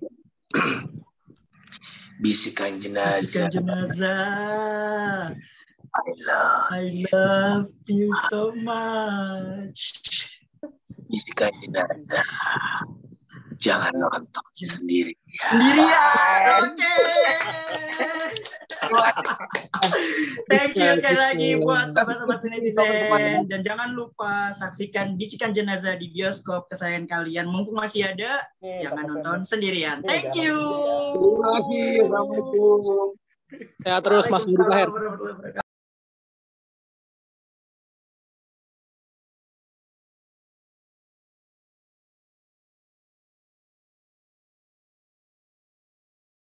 Bisikan jenazah, I love you so much. Bisikan jenazah, jangan nonton sendirian. Oke. Thank you sekali lagi buat sobat-sobat netizen, dan jangan lupa saksikan Bisikan Jenazah di bioskop kesayangan kalian. Mumpung masih ada, jangan nonton sendirian. Thank you. Terima kasih. Assalamualaikum. Ya terus Mas Guru Lahir.